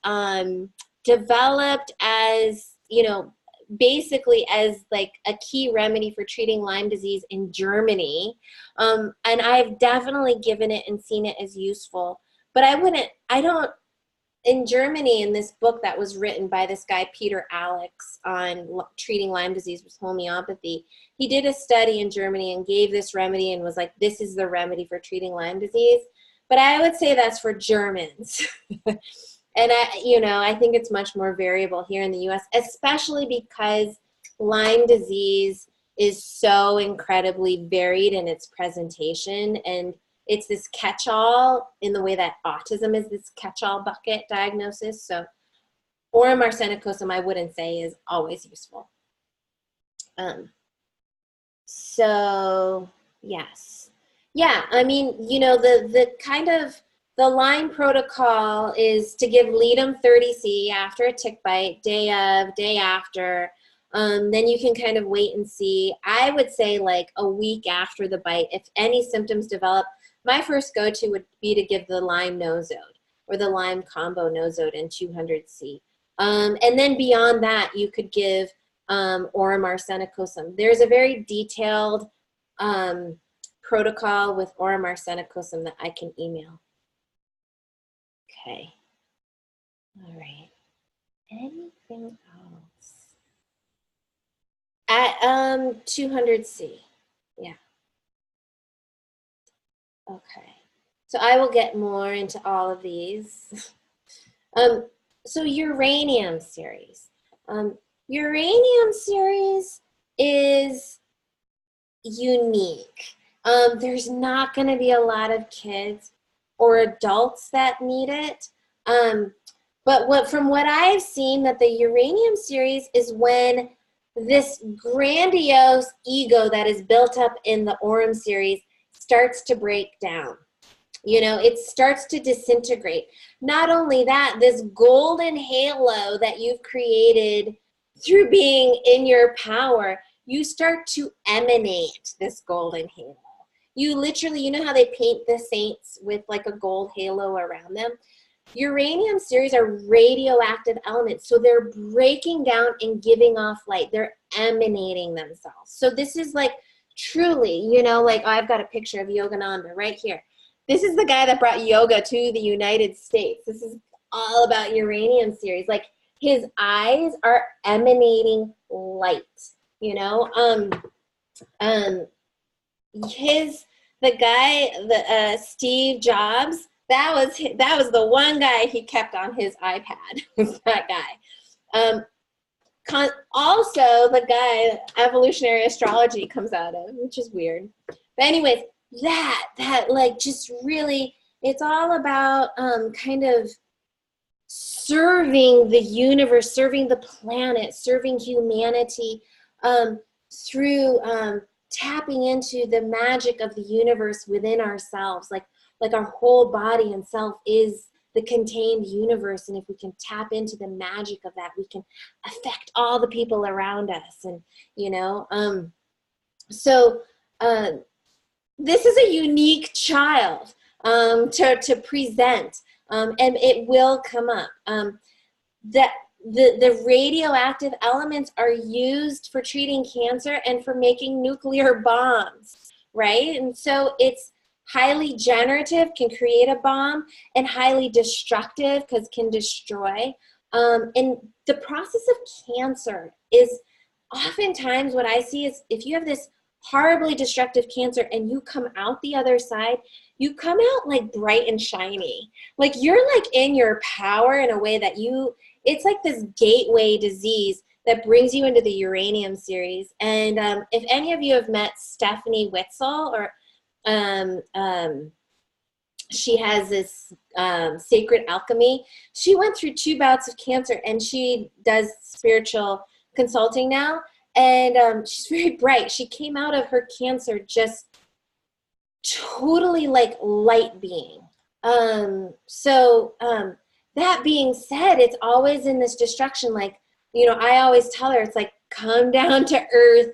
developed as, you know, basically as like a key remedy for treating Lyme disease in Germany. And I've definitely given it and seen it as useful. But in Germany, in this book that was written by this guy, Peter Alex, on treating Lyme disease with homeopathy, he did a study in Germany and gave this remedy and was like, this is the remedy for treating Lyme disease. But I would say that's for Germans. And I think it's much more variable here in the US, especially because Lyme disease is so incredibly varied in its presentation, and it's this catch-all in the way that autism is this catch-all bucket diagnosis. So Aurum arsenicosum, I wouldn't say, is always useful. So yes. Yeah, I mean, you know, the Lyme protocol is to give Leadum 30C after a tick bite, day of, day after. Then you can kind of wait and see. I would say like a week after the bite, if any symptoms develop, my first go-to would be to give the Lyme nosode or the Lyme combo nosode in 200C. And then beyond that, you could give Aurum arsenicosum. There's a very detailed protocol with Aurum arsenicosum that I can email. Okay. All right. Anything else? At 200C. Yeah. Okay. So I will get more into all of these. So uranium series. Uranium series is unique. There's not going to be a lot of kids or adults that need it. But from what I've seen, that the uranium series is when this grandiose ego that is built up in the Aurum series starts to break down. You know, it starts to disintegrate. Not only that, this golden halo that you've created through being in your power, you start to emanate this golden halo. You literally, you know how they paint the saints with like a gold halo around them? Uranium series are radioactive elements, so they're breaking down and giving off light. They're emanating themselves. So this is like truly, you know, like I've got a picture of Yogananda right here. This is the guy that brought yoga to the United States. This is all about uranium series. Like his eyes are emanating light, you know. The the guy, the Steve Jobs, that was the one guy he kept on his iPad. Was that guy. Also, the guy evolutionary astrology comes out of, which is weird. But anyways, that like just really, it's all about kind of serving the universe, serving the planet, serving humanity through tapping into the magic of the universe within ourselves. Like our whole body and self is the contained universe, and if we can tap into the magic of that, we can affect all the people around us. And this is a unique child to present, and it will come up. That the radioactive elements are used for treating cancer and for making nuclear bombs, right? And so it's highly generative, can create a bomb, and highly destructive because can destroy. And the process of cancer is oftentimes what I see is if you have this horribly destructive cancer and you come out the other side, you come out like bright and shiny. Like you're like in your power in a way that it's like this gateway disease that brings you into the Uranium series. And if any of you have met Stephanie Witzel, or she has this Sacred Alchemy. She went through 2 bouts of cancer, and she does spiritual consulting now. And she's very bright. She came out of her cancer just totally like light being. That being said, it's always in this destruction. Like, I always tell her, it's like, come down to earth,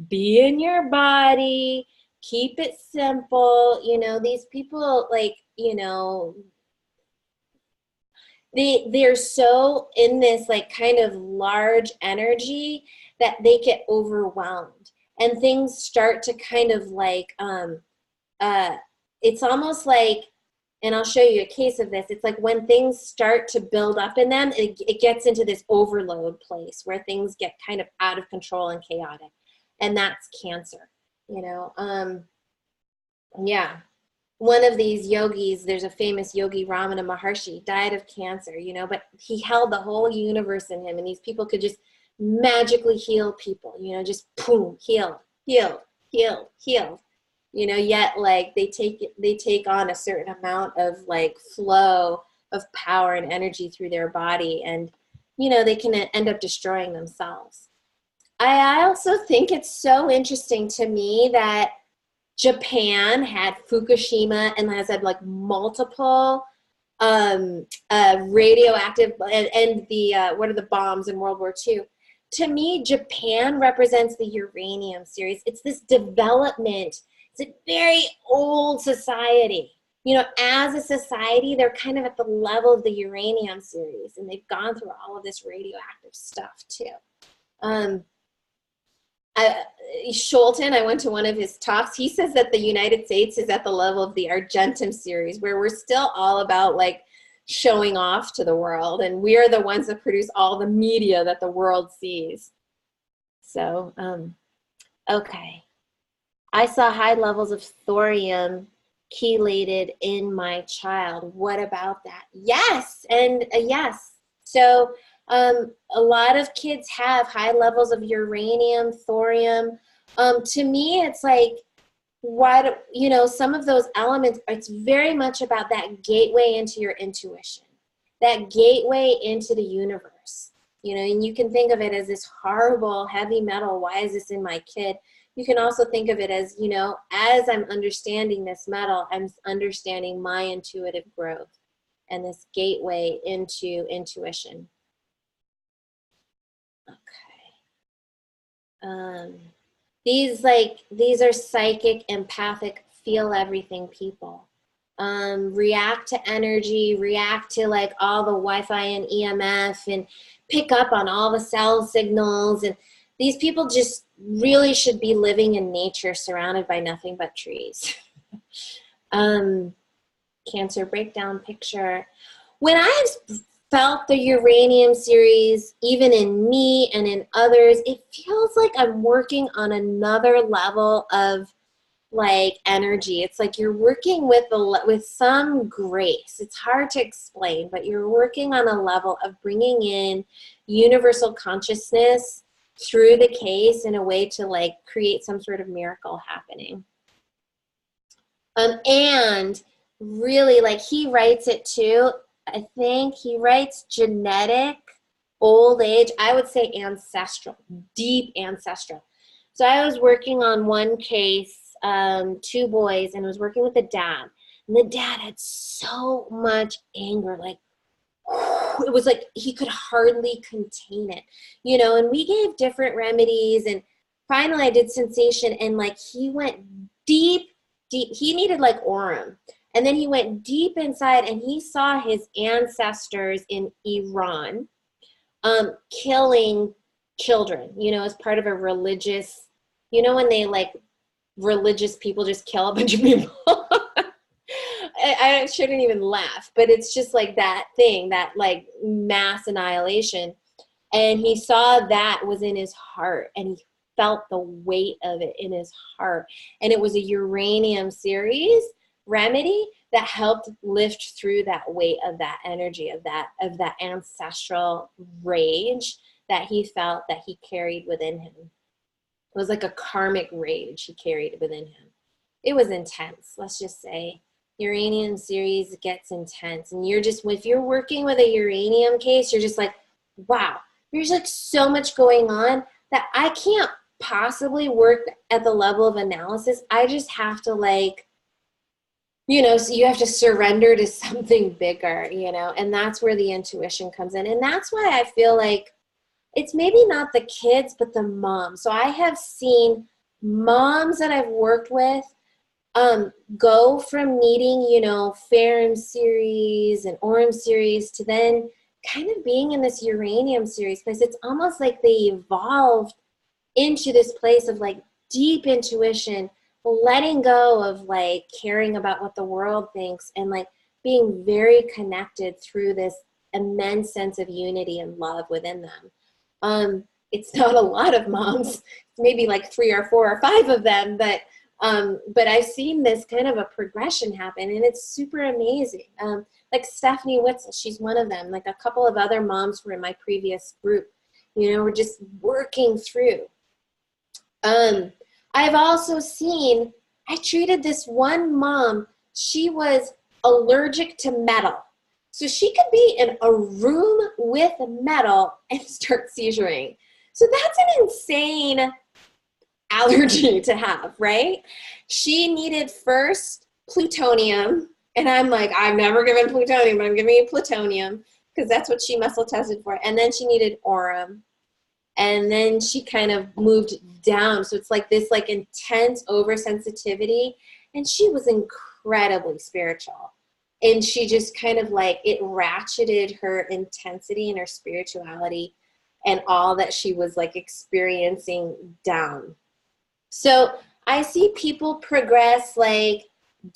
be in your body, keep it simple. These people, like, they're so in this like kind of large energy that they get overwhelmed, and things start to kind of like, it's almost like, and I'll show you a case of this. It's like when things start to build up in them, it gets into this overload place where things get kind of out of control and chaotic. And that's cancer, yeah. One of these yogis, there's a famous yogi, Ramana Maharshi, died of cancer, but he held the whole universe in him, and these people could just magically heal people, just boom, healed, yet like they take on a certain amount of like flow of power and energy through their body, and they can end up destroying themselves. I also think it's so interesting to me that Japan had Fukushima and has had like multiple radioactive and the what are the bombs in World War II. To me, Japan represents the Uranium series. It's this development. It's a very old society. As a society, they're kind of at the level of the Uranium series, and they've gone through all of this radioactive stuff too. Scholten, I went to one of his talks. He says that the United States is at the level of the Argentum series, where we're still all about like showing off to the world, and we are the ones that produce all the media that the world sees. So, okay. I saw high levels of thorium chelated in my child. What about that? Yes, and yes. So a lot of kids have high levels of uranium, thorium. To me, it's like, some of those elements, it's very much about that gateway into your intuition, that gateway into the universe, and you can think of it as this horrible heavy metal. Why is this in my kid? You can also think of it as, as I'm understanding this metal, I'm understanding my intuitive growth and this gateway into intuition. Okay. These are psychic, empathic, feel everything people. React to energy, react to like all the Wi-Fi and EMF, and pick up on all the cell signals. And these people just really should be living in nature, surrounded by nothing but trees. Cancer breakdown picture. When I've felt the Uranium series, even in me and in others, it feels like I'm working on another level of like energy. It's like you're working with some grace. It's hard to explain, but you're working on a level of bringing in universal consciousness through the case in a way to like create some sort of miracle happening. And really, like, he writes it too. I think he writes genetic, old age, I would say ancestral, deep ancestral. So I was working on one case, 2 boys, and was working with the dad. And the dad had so much anger, like, it was like he could hardly contain it, you know, and we gave different remedies. And finally I did sensation, and like he went deep. He needed like Aurum. And then he went deep inside and he saw his ancestors in Iran killing children, you know, as part of a religious, you know, when they like religious people just kill a bunch of people. I shouldn't even laugh, but it's just like that thing, that like mass annihilation. And he saw that was in his heart, and he felt the weight of it in his heart. And it was a uranium series remedy that helped lift through that weight of that energy, of that ancestral rage that he felt, that he carried within him. It was like a karmic rage he carried within him. It was intense, let's just say. Uranium series gets intense. And you're just, if you're working with a uranium case, you're just like, wow, there's like so much going on that I can't possibly work at the level of analysis. I just have to like, you know, so you have to surrender to something bigger, you know, and that's where the intuition comes in. And that's why I feel like it's maybe not the kids, but the moms. So I have seen moms that I've worked with go from needing, you know, Ferrum series and Aurum series to then kind of being in this uranium series place. It's almost like they evolved into this place of like deep intuition, letting go of like caring about what the world thinks, and like being very connected through this immense sense of unity and love within them. It's not a lot of moms, maybe like 3 or 4 or 5 of them, but I've seen this kind of a progression happen, and it's super amazing. Like Stephanie Witzel, she's one of them. Like a couple of other moms were in my previous group. You know, we're just working through. I've also seen, I treated this one mom, she was allergic to metal. So she could be in a room with metal and start seizuring. So that's an insane allergy to have, right? She needed first plutonium, and I'm like, I've never given plutonium, but I'm giving you plutonium because that's what she muscle tested for. And then she needed Aurum, and then she kind of moved down. So it's like this like intense oversensitivity, and she was incredibly spiritual. And she just kind of like, it ratcheted her intensity and her spirituality and all that she was like experiencing down. So I see people progress like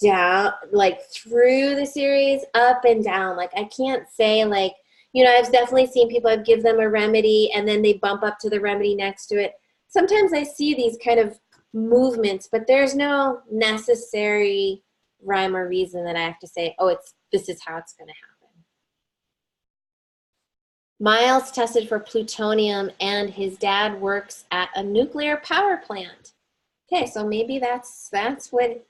down, like through the series, up and down. Like I can't say like, you know, I've definitely seen people, I've give them a remedy and then they bump up to the remedy next to it. Sometimes I see these kind of movements, but there's no necessary rhyme or reason that I have to say, oh, this is how it's going to happen. Miles tested for plutonium, and his dad works at a nuclear power plant. Okay, so maybe that's the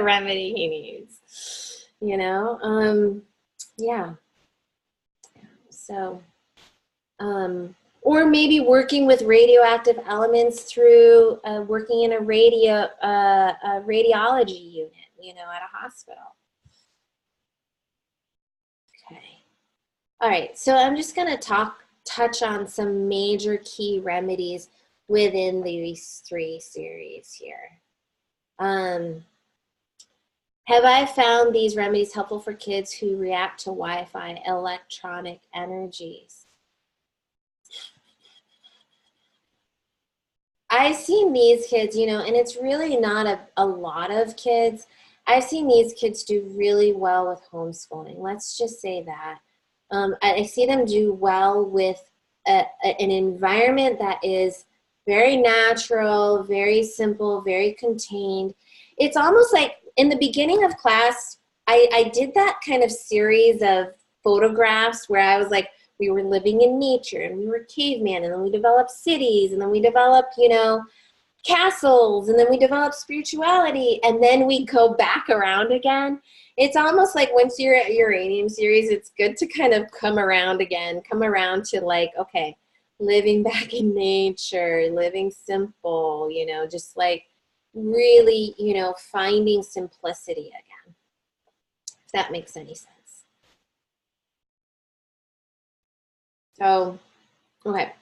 remedy he needs, you know? Yeah. So, or maybe working with radioactive elements through working in a radiology unit, you know, at a hospital. Okay. All right, so I'm just going to touch on some major key remedies within these 3 series here. Have I found these remedies helpful for kids who react to Wi-Fi electronic energies? I've seen these kids, you know, and it's really not a lot of kids. I've seen these kids do really well with homeschooling. Let's just say that. I see them do well with an environment that is very natural, very simple, very contained. It's almost like in the beginning of class, I did that kind of series of photographs where I was like, we were living in nature and we were caveman, and then we developed cities, and then we developed, you know, castles, and then we developed spirituality, and then we go back around again. It's almost like once you're at Uranium series, it's good to kind of come around again, come around to like, okay, living back in nature, living simple, you know, just like really, you know, finding simplicity again, if that makes any sense. So, okay.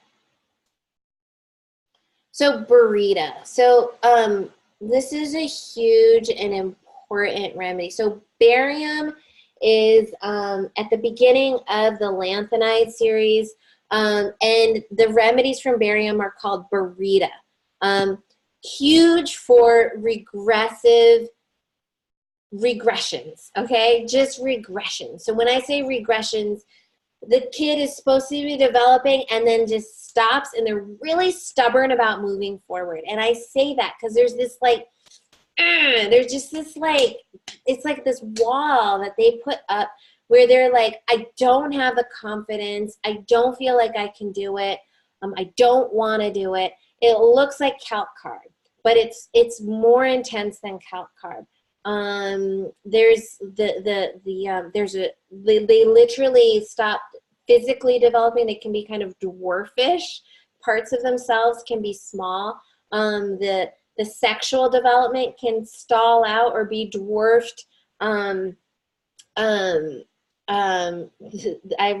So burrito. So this is a huge and important remedy. So barium is at the beginning of the Lanthanide series, and the remedies from barium are called burrito. Huge for regressions, okay? Just regressions. So when I say regressions, the kid is supposed to be developing and then just stops, and they're really stubborn about moving forward. And I say that because there's this like, there's just this like, it's like this wall that they put up where they're like, I don't have the confidence. I don't feel like I can do it. I don't want to do it. It looks like calc carb, but it's more intense than calc carb. There's they literally stop physically developing. They can be kind of dwarfish. Parts of themselves can be small. The sexual development can stall out or be dwarfed. I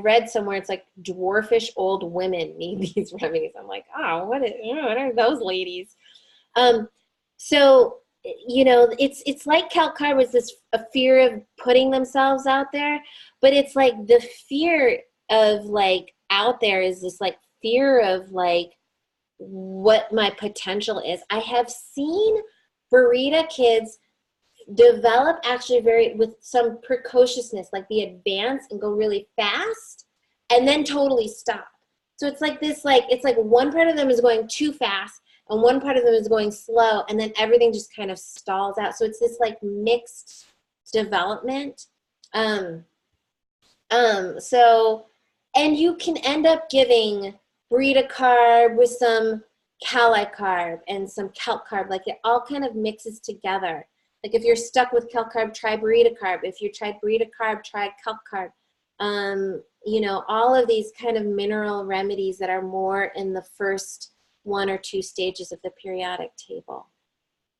read somewhere it's like dwarfish old women need these remedies. I'm like, oh, what are those ladies? So, you know, it's like calc carb is this a fear of putting themselves out there, but it's like the fear of like out there is this like fear of like what my potential is. I have seen burrito kids develop actually with some precociousness, like they advance and go really fast and then totally stop. So it's like this, like, it's like one part of them is going too fast and one part of them is going slow, and then everything just kind of stalls out. So it's this like mixed development. So, and you can end up giving burrito carb with some cali carb and some calc carb, like it all kind of mixes together. Like if you're stuck with calc carb, try burrito carb. If you tried burrito carb, try calc carb. You know, all of these kind of mineral remedies that are more in the first 1 or 2 stages of the periodic table.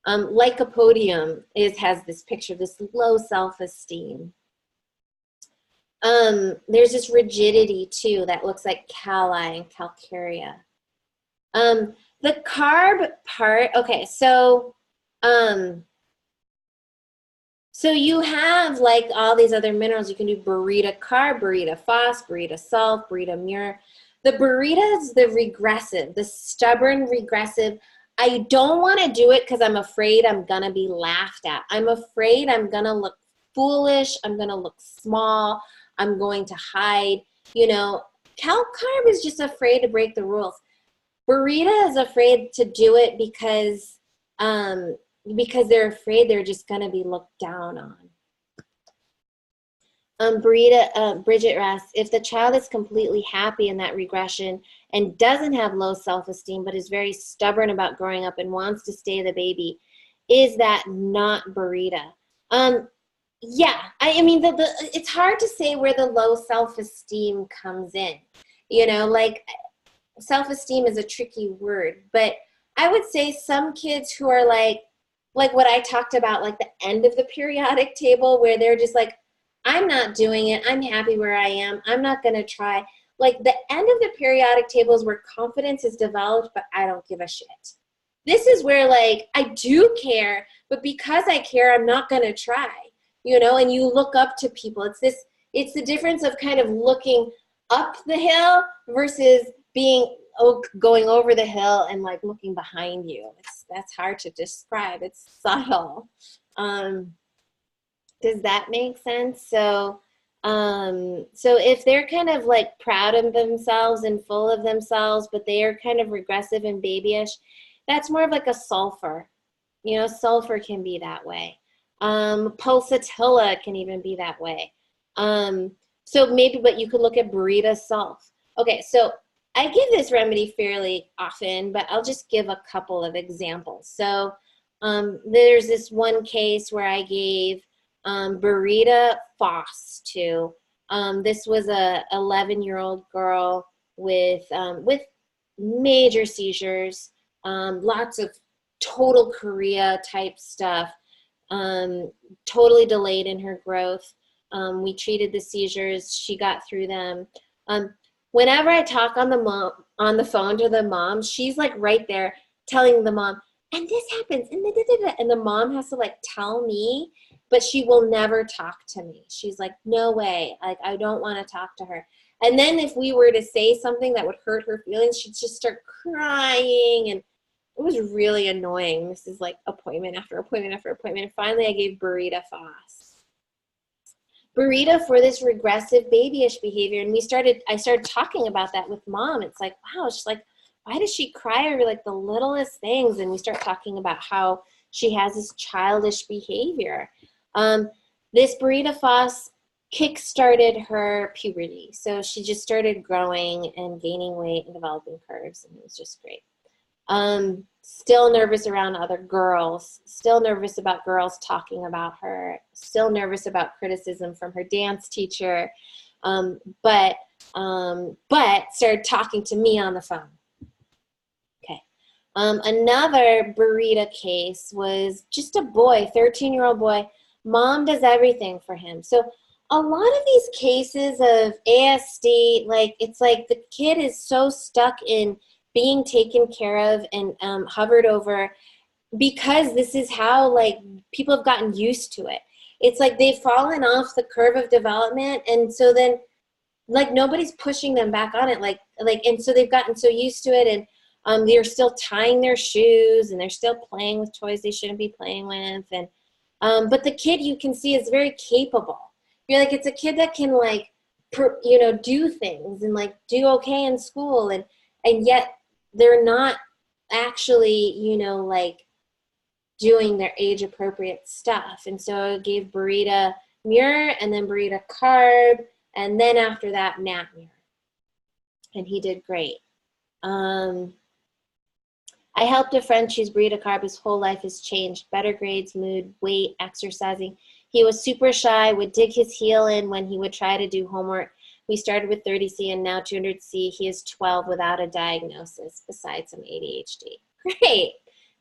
Lycopodium has this picture, this low self-esteem. There's this rigidity too that looks like cali and calcarea. The carb part, okay, so you have like all these other minerals. You can do burrito carb, burrito phos, burrito salt, burrito mure. The burrito is the regressive, the stubborn regressive. I don't want to do it because I'm afraid I'm going to be laughed at. I'm afraid I'm going to look foolish. I'm going to look small. I'm going to hide. You know, calc carb is just afraid to break the rules. Burrito is afraid to do it because they're afraid they're just going to be looked down on. Bridget asks, if the child is completely happy in that regression and doesn't have low self-esteem but is very stubborn about growing up and wants to stay the baby, is that not burrito? Yeah, I mean, it's hard to say where the low self-esteem comes in. You know, like self-esteem is a tricky word, but I would say some kids who are like what I talked about, like the end of the periodic table where they're just like, I'm not doing it. I'm happy where I am. I'm not going to try. Like the end of the periodic table is where confidence is developed, but I don't give a shit. This is where like I do care, but because I care, I'm not going to try, you know, and you look up to people. It's the difference of kind of looking up the hill versus going over the hill and like looking behind you. That's hard to describe. It's subtle. Does that make sense? So So if they're kind of like proud of themselves and full of themselves, but they are kind of regressive and babyish, that's more of like a sulfur. You know, sulfur can be that way. Pulsatilla can even be that way. So maybe, but you could look at Burita sulf. Okay, so I give this remedy fairly often, but I'll just give a couple of examples. So there's this one case where I gave Burita Foss to. This was a 11-year-old girl with major seizures, lots of total chorea type stuff, totally delayed in her growth. We treated the seizures. She got through them. Whenever I talk on the phone to the mom, she's like right there telling the mom, and this happens, and the mom has to like tell me, but she will never talk to me. She's like, no way, like I don't want to talk to her. And then if we were to say something that would hurt her feelings, she'd just start crying, and it was really annoying. This is like appointment after appointment after appointment. And finally, I gave Burita Foss. Burita for this regressive babyish behavior. And I started talking about that with mom. It's like, wow, she's like, why does she cry over like the littlest things? And we start talking about how she has this childish behavior. This Burita Foss kick-started her puberty. So she just started growing and gaining weight and developing curves, and it was just great. Still nervous around other girls, still nervous about girls talking about her, still nervous about criticism from her dance teacher, but started talking to me on the phone. Okay. Another Burita case was just a boy, 13-year-old boy. Mom does everything for him. So a lot of these cases of ASD, like it's like the kid is so stuck in being taken care of and hovered over, because this is how like people have gotten used to it. It's like they've fallen off the curve of development, and so then like nobody's pushing them back on it, like and so they've gotten so used to it, and they're still tying their shoes and they're still playing with toys they shouldn't be playing with, and but the kid, you can see, is very capable. You're like, it's a kid that can like do things and like do okay in school, and yet they're not actually, like doing their age appropriate stuff. And so I gave Burita Muir and then Burita Carb, and then after that, Nat Muir. And he did great. I helped a friend choose Burita Carb. His whole life has changed. Better grades, mood, weight, exercising. He was super shy, would dig his heel in when he would try to do homework. We started with 30C and now 200C. He is 12 without a diagnosis, besides some ADHD. Great.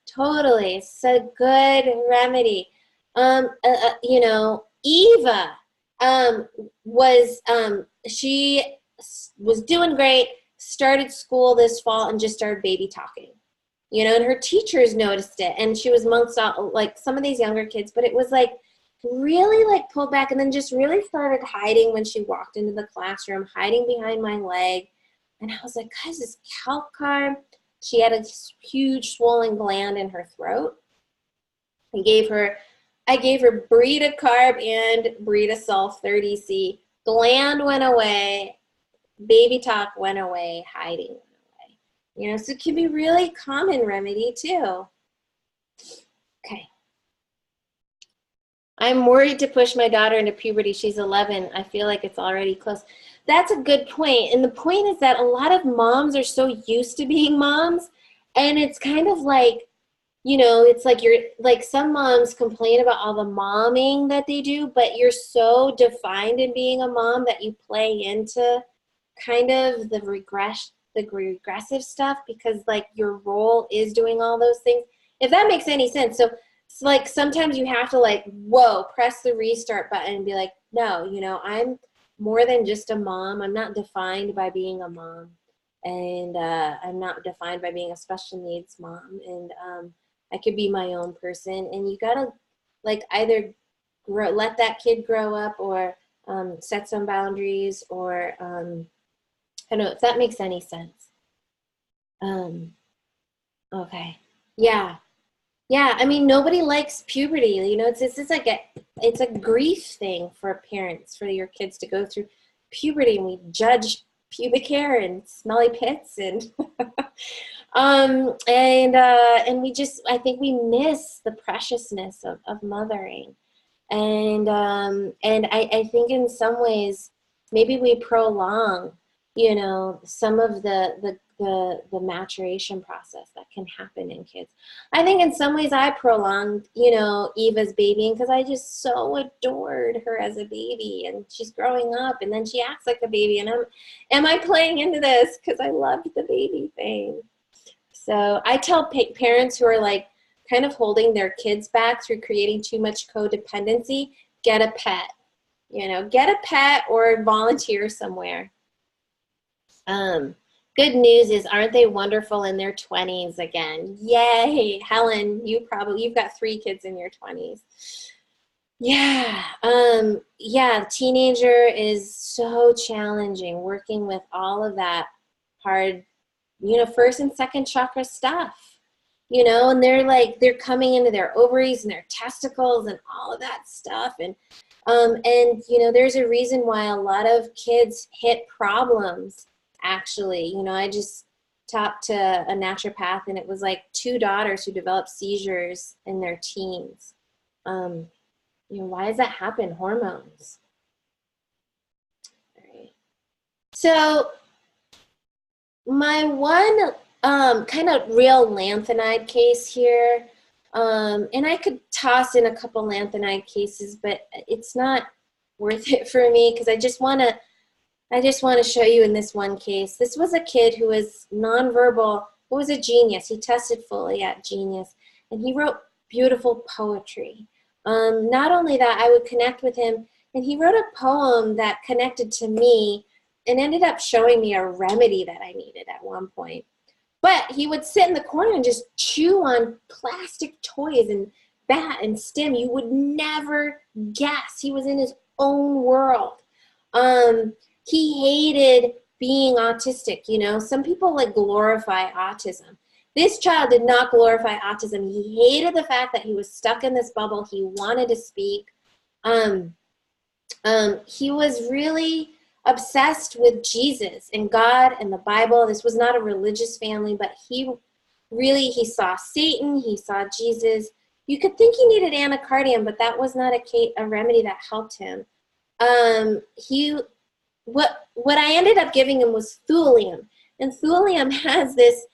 Totally. It's a good remedy. Eva she was doing great, started school this fall and just started baby talking. And her teachers noticed it, and she was amongst all, like some of these younger kids, but it was like really like pulled back, and then just really started hiding when she walked into the classroom, hiding behind my leg. And I was like, guys, this calc carb. She had a huge swollen gland in her throat. I gave her Burita Carb and Burita Sulf 30C. Gland went away, baby talk went away, hiding went away. So it can be really common remedy too. Okay. I'm worried to push my daughter into puberty. She's 11. I feel like it's already close. That's a good point. And the point is that a lot of moms are so used to being moms, and it's kind of like, it's like you're like, some moms complain about all the momming that they do, but you're so defined in being a mom that you play into kind of the regressive stuff, because like your role is doing all those things, if that makes any sense. So it's like sometimes you have to like, whoa, press the restart button and be like, no, I'm more than just a mom. I'm not defined by being a mom, and I'm not defined by being a special needs mom, and I could be my own person. And you gotta like either let that kid grow up, or set some boundaries, or I don't know if that makes any sense. Okay, yeah. Yeah, I mean, nobody likes puberty. You know, it's like it's a grief thing for parents, for your kids to go through puberty, and we judge pubic hair and smelly pits and and we just, I think we miss the preciousness of mothering. And I think in some ways maybe we prolong, you know, some of the maturation process that can happen in kids. I think in some ways I prolonged, you know, Eva's babying because I just so adored her as a baby, and she's growing up and then she acts like a baby, and am I playing into this because I loved the baby thing? So I tell parents who are like kind of holding their kids back through creating too much codependency, get a pet. You know, get a pet or volunteer somewhere. Um, Good news is, aren't they wonderful in their 20s again? Yay, Helen, you've got 3 kids in your 20s. Yeah, yeah, teenager is so challenging working with all of that hard, you know, first and second chakra stuff, you know, and they're coming into their ovaries and their testicles and all of that stuff. And you know, there's a reason why a lot of kids hit problems, actually. You know, I just talked to a naturopath, and it was like 2 daughters who developed seizures in their teens. You know, why does that happen? Hormones. All right. So my one kind of real lanthanide case here, and I could toss in a couple lanthanide cases, but it's not worth it for me because I just want to show you in this one case. This was a kid who was nonverbal, who was a genius. He tested fully at genius, and he wrote beautiful poetry. Not only that, I would connect with him, and he wrote a poem that connected to me and ended up showing me a remedy that I needed at one point. But he would sit in the corner and just chew on plastic toys and bat and stim. You would never guess. He was in his own world. Um, he hated being autistic, you know. Some people like glorify autism. This child did not glorify autism. He hated the fact that he was stuck in this bubble. He wanted to speak. Um, he was really obsessed with Jesus and God and the Bible. This was not a religious family, but he saw Satan, he saw Jesus. You could think he needed anacardium, but that was not a remedy that helped him. What I ended up giving him was thulium, and thulium has this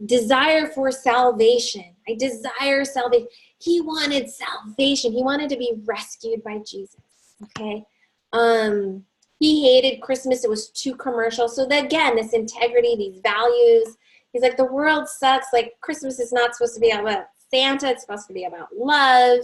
desire for salvation. I desire salvation. He wanted salvation. He wanted to be rescued by Jesus. Okay. He hated Christmas. It was too commercial. So again, this integrity, these values. He's like, the world sucks. Like, Christmas is not supposed to be about Santa. It's supposed to be about love.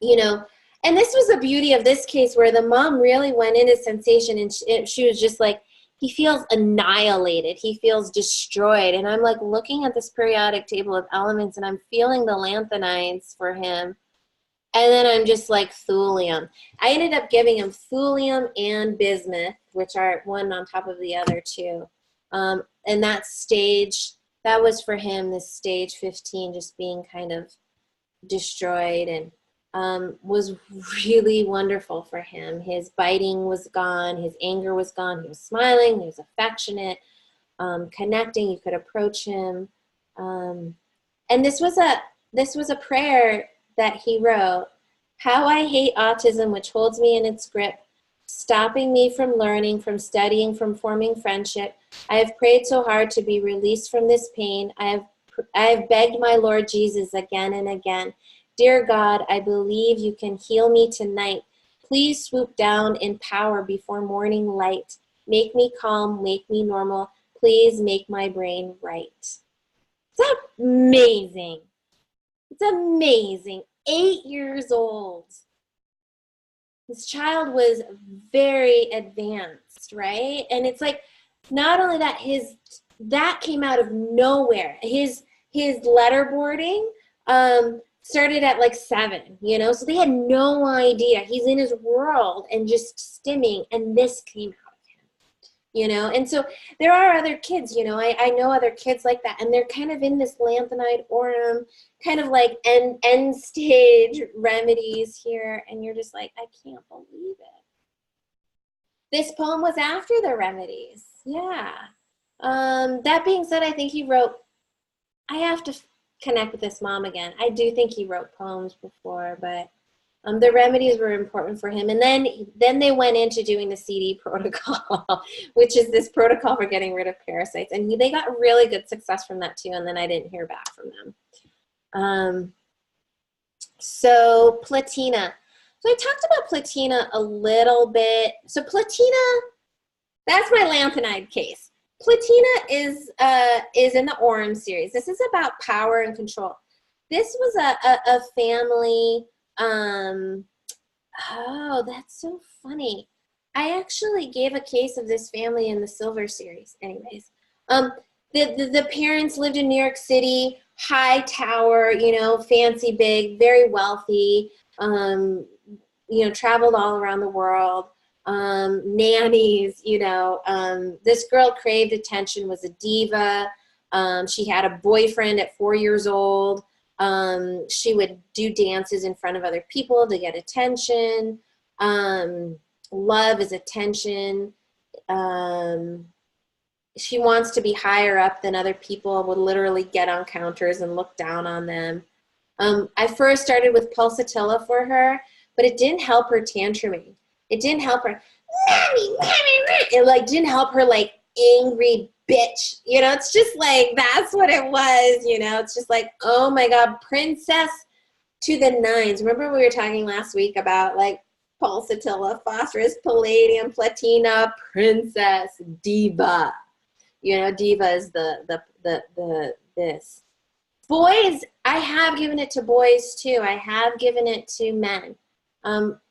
You know, and this was the beauty of this case, where the mom really went into sensation, and she was just like, he feels annihilated. He feels destroyed. And I'm like looking at this periodic table of elements, and I'm feeling the lanthanides for him. And then I'm just like, thulium. I ended up giving him thulium and bismuth, which are one on top of the other two. And that was for him, this stage 15, just being kind of destroyed, and was really wonderful for him. His biting was gone. His anger was gone. He was smiling. He was affectionate, connecting. You could approach him. And this was a prayer that he wrote. How I hate autism, which holds me in its grip, stopping me from learning, from studying, from forming friendship. I have prayed so hard to be released from this pain. I have begged my Lord Jesus again and again. Dear God, I believe you can heal me tonight. Please swoop down in power before morning light. Make me calm, make me normal. Please make my brain right. It's amazing. It's amazing. 8 years old. This child was very advanced, right? And it's like, not only that, that came out of nowhere. His letterboarding started at like 7, you know? So they had no idea. He's in his world and just stimming, and this came out of him. you know? And so there are other kids, you know, I know other kids like that, and they're kind of in this Lanthanide Aurum, kind of like end stage remedies here, and you're just like, I can't believe it. This poem was after the remedies. Yeah. That being said, I think he wrote, I have to connect with this mom again. I do think he wrote poems before, but the remedies were important for him. And then they went into doing the CD protocol, which is this protocol for getting rid of parasites. And they got really good success from that too. And then I didn't hear back from them. So Platina. So I talked about Platina a little bit. So Platina, that's my Lanthanide case. Platina is in the Aurum series. This is about power and control. This was a family. Oh, that's so funny. I actually gave a case of this family in the Silver series. Anyways, the parents lived in New York City, high tower, you know, fancy, big, very wealthy. You know, traveled all around the world. Nannies, you know. This girl craved attention, was a diva. She had a boyfriend at 4 years old. She would do dances in front of other people to get attention. Love is attention. She wants to be higher up than other people, would literally get on counters and look down on them. I first started with pulsatilla for her, but it didn't help her tantruming. It didn't help her. It like didn't help her like angry bitch. You know, it's just like, that's what it was, you know. It's just like, oh my God, princess to the nines. Remember we were talking last week about like pulsatilla, phosphorus, palladium, platina, princess, diva. You know, diva is this. Boys, I have given it to boys too. I have given it to men.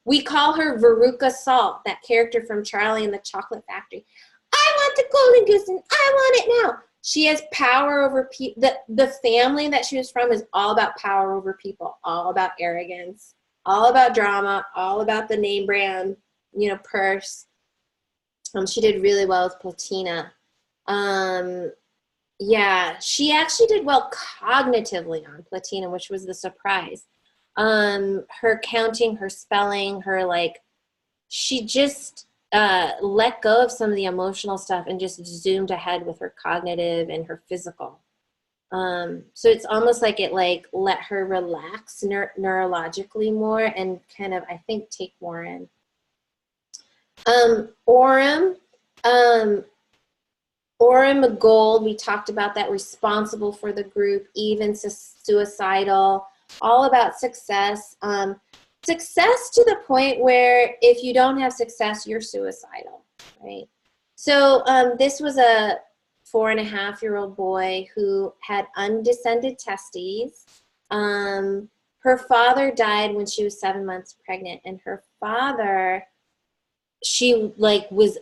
We call her Veruca Salt, that character from Charlie and the Chocolate Factory. I want the golden goose and I want it now. She has power over people. The family that she was from is all about power over people, all about arrogance, all about drama, all about the name brand, you know, purse. She did really well with Platina. Yeah, she actually did well cognitively on Platina, which was the surprise. Her counting, her spelling, her like, she just let go of some of the emotional stuff and just zoomed ahead with her cognitive and her physical. So it's almost like it like let her relax neurologically more and kind of, I think, take more in. Aurum. Aurum Gold, we talked about that, responsible for the group, even suicidal, all about success. Success to the point where if you don't have success, you're suicidal, right? So this was a 4.5-year-old boy who had undescended testes. Her father died when she was 7 months pregnant, and her father, she like was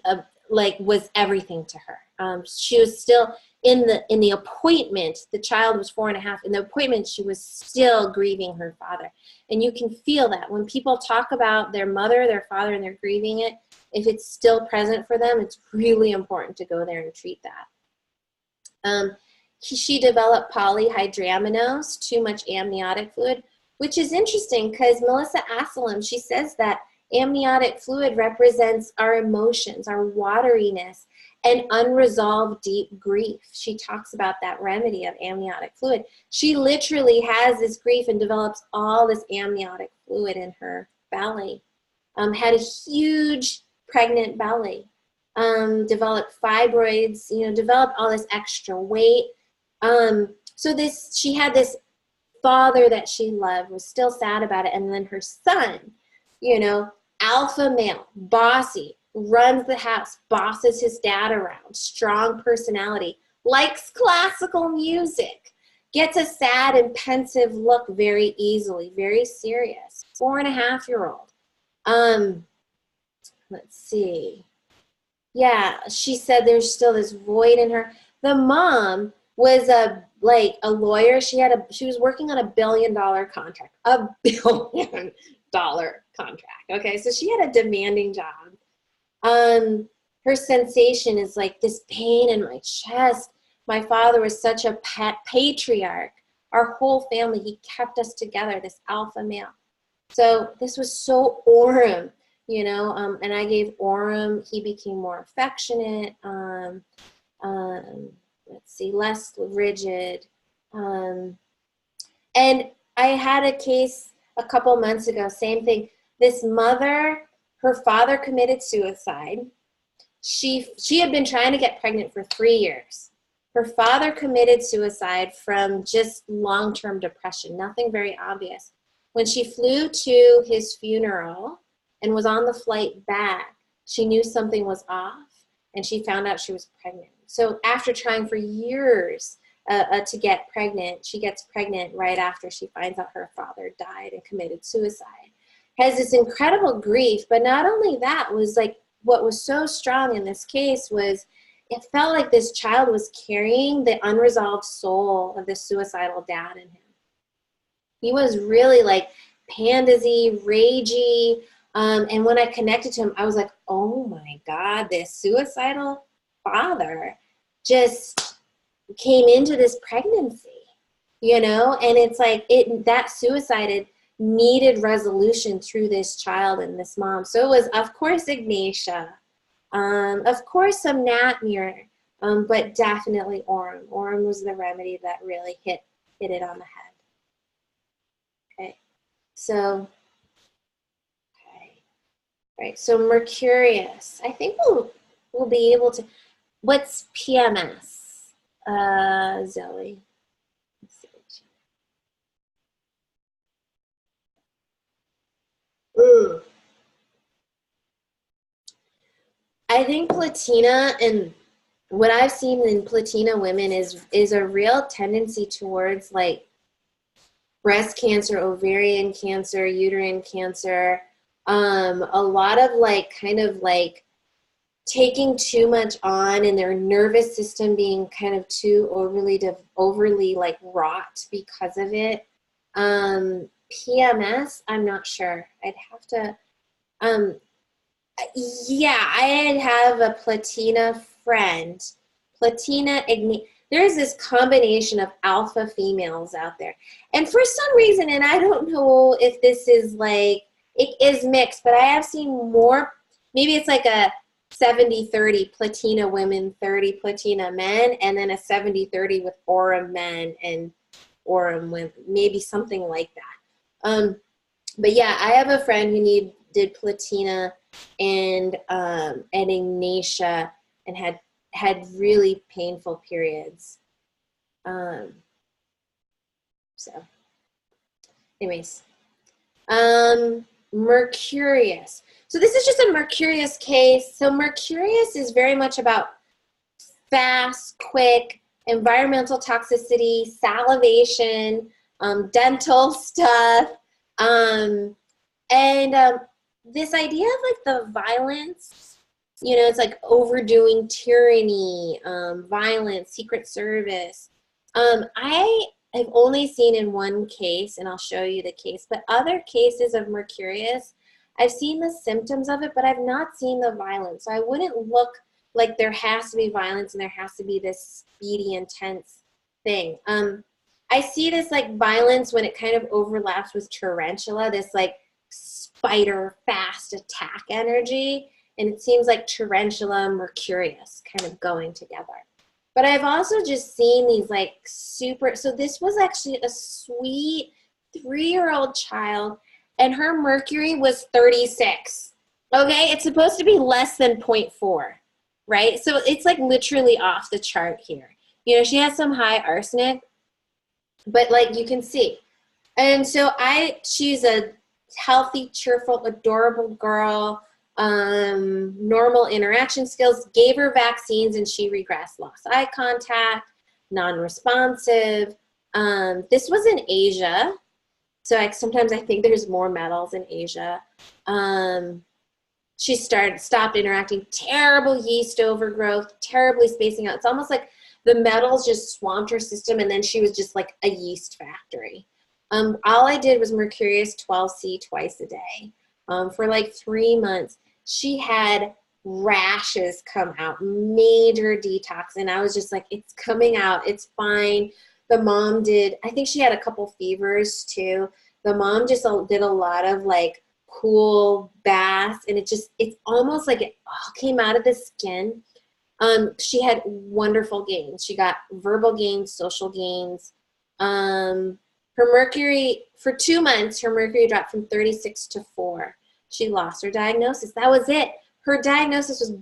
everything to her. She was still in the appointment. The child was 4.5. In the appointment, she was still grieving her father, and you can feel that when people talk about their mother, their father, and they're grieving it. If it's still present for them, it's really important to go there and treat that. She developed polyhydramnios, too much amniotic fluid, which is interesting because Melissa Asselin, she says that amniotic fluid represents our emotions, our wateriness, and unresolved deep grief. She talks about that remedy of amniotic fluid. She literally has this grief and develops all this amniotic fluid in her belly. Had a huge pregnant belly. Developed fibroids, you know, developed all this extra weight. So she had this father that she loved, was still sad about it, and then her son, you know, alpha male, bossy, runs the house, bosses his dad around, strong personality, likes classical music, gets a sad and pensive look very easily, very serious. 4.5-year-old. Let's see. Yeah, she said there's still this void in her. The mom was a lawyer. She was working on $1 billion contract. $1 billion contract. Okay, so she had a demanding job. Her her sensation is like this pain in my chest. My father was such a patriarch. Our whole family, he kept us together, this alpha male. So this was so Aurum, you know, and I gave Aurum. He became more affectionate, let's see, less rigid. And I had a case a couple months ago, same thing. This mother, her father committed suicide. She had been trying to get pregnant for 3 years. Her father committed suicide from just long-term depression, nothing very obvious. When she flew to his funeral and was on the flight back, she knew something was off, and she found out she was pregnant. So after trying for years to get pregnant, she gets pregnant right after she finds out her father died and committed suicide. Has this incredible grief, but not only that, was like what was so strong in this case was it felt like this child was carrying the unresolved soul of the suicidal dad in him. He was really like pandasy, ragey, and when I connected to him, I was like, oh my God, this suicidal father just came into this pregnancy, you know? And it's like that suicide needed resolution through this child and this mom. So it was, of course, Ignatia, of course, some Nat mirror, but definitely Aurum. Aurum was the remedy that really hit it on the head. Okay, so, okay, right. So Mercurius. I think we'll be able to. What's PMS, Zoe? Let's see. Ooh. I think Platina, and what I've seen in Platina women is a real tendency towards like breast cancer, ovarian cancer, uterine cancer, a lot of like kind of like taking too much on and their nervous system being kind of too overly like wrought because of it. PMS, I'm not sure. I'd have to, yeah, I have a Platina friend. There's this combination of alpha females out there. And for some reason, and I don't know if this is like, it is mixed, but I have seen more, maybe it's like a 70-30 Platina women, 30 Platina men, and then a 70-30 with Aurum men and Aurum women, maybe something like that. But yeah, I have a friend who did Platina and Ignatia and had really painful periods. So anyways, Mercurius. So this is just a Mercurius case. So Mercurius is very much about fast, quick, environmental toxicity, salivation, dental stuff, and this idea of like the violence, you know, it's like overdoing tyranny, violence, secret service. I have only seen in one case, and I'll show you the case, but other cases of Mercurius, I've seen the symptoms of it, but I've not seen the violence. So I wouldn't look like there has to be violence and there has to be this speedy, intense thing. I see this like violence when it kind of overlaps with tarantula, this like spider fast attack energy. And it seems like tarantula and Mercurius kind of going together. But I've also just seen these like super, so this was actually a sweet 3-year-old child and her mercury was 36. Okay, it's supposed to be less than 0.4, right? So it's like literally off the chart here. You know, she has some high arsenic, but like you can see. And so she's a healthy, cheerful, adorable girl, normal interaction skills, gave her vaccines and she regressed, lost eye contact, non-responsive. This was in Asia. So sometimes I think there's more metals in Asia. She stopped interacting, terrible yeast overgrowth, terribly spacing out. It's almost like the metals just swamped her system and then she was just like a yeast factory. All I did was Mercurius 12C twice a day for like 3 months. She had rashes come out, major detox. And I was just like, it's coming out, it's fine. The mom did, I think she had a couple fevers too. The mom just did a lot of like cool baths, and it's almost like it all came out of the skin. She had wonderful gains. She got verbal gains, social gains. Her mercury, for 2 months, her mercury dropped from 36 to 4. She lost her diagnosis. That was it. Her diagnosis was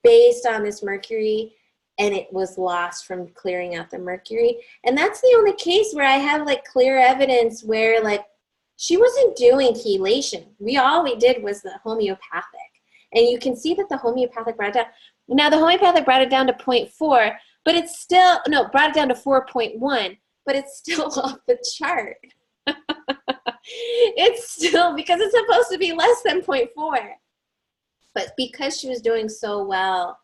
based on this mercury, and it was lost from clearing out the mercury. And that's the only case where I have like clear evidence where like she wasn't doing chelation. All we did was the homeopathic. And you can see that the homeopathic brought it down. Now the homeopathic brought it down to 0.4, but it's still, no, brought it down to 4.1, but it's still off the chart. It's still, because it's supposed to be less than 0.4. But because she was doing so well,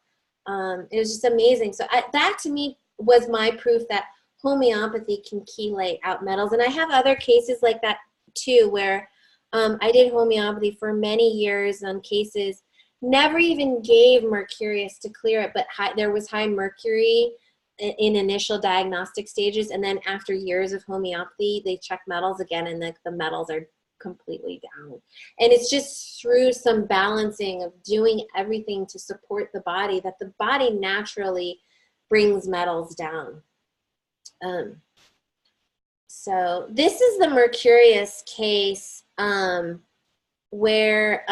it was just amazing. So that to me was my proof that homeopathy can chelate out metals. And I have other cases like that too, where I did homeopathy for many years on cases, never even gave mercurius to clear it, but there was high mercury in initial diagnostic stages, and then after years of homeopathy, they check metals again, and the metals are completely down. And it's just through some balancing of doing everything to support the body that the body naturally brings metals down. So this is the mercurius case where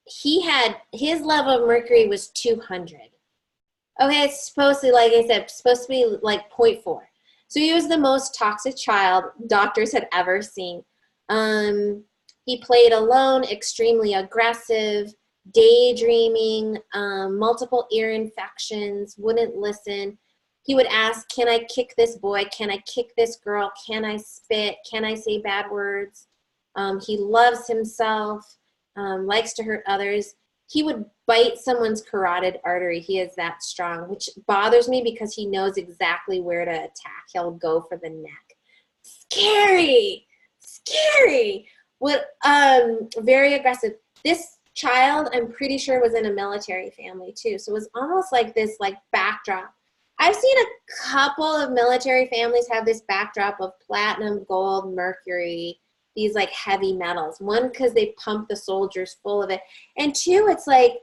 he had, his level of mercury was 200. Okay, it's supposed to, like I said, supposed to be like 0.4. So he was the most toxic child doctors had ever seen. He played alone, extremely aggressive, daydreaming, multiple ear infections, wouldn't listen. He would ask, can I kick this boy? Can I kick this girl? Can I spit? Can I say bad words? He loves himself, likes to hurt others. He would bite someone's carotid artery. He is that strong, which bothers me because he knows exactly where to attack. He'll go for the neck. Scary, scary. Very aggressive. This child, I'm pretty sure, was in a military family too. So it was almost like this like backdrop. I've seen a couple of military families have this backdrop of platinum, gold, mercury, these like heavy metals. One, because they pump the soldiers full of it. And two, it's like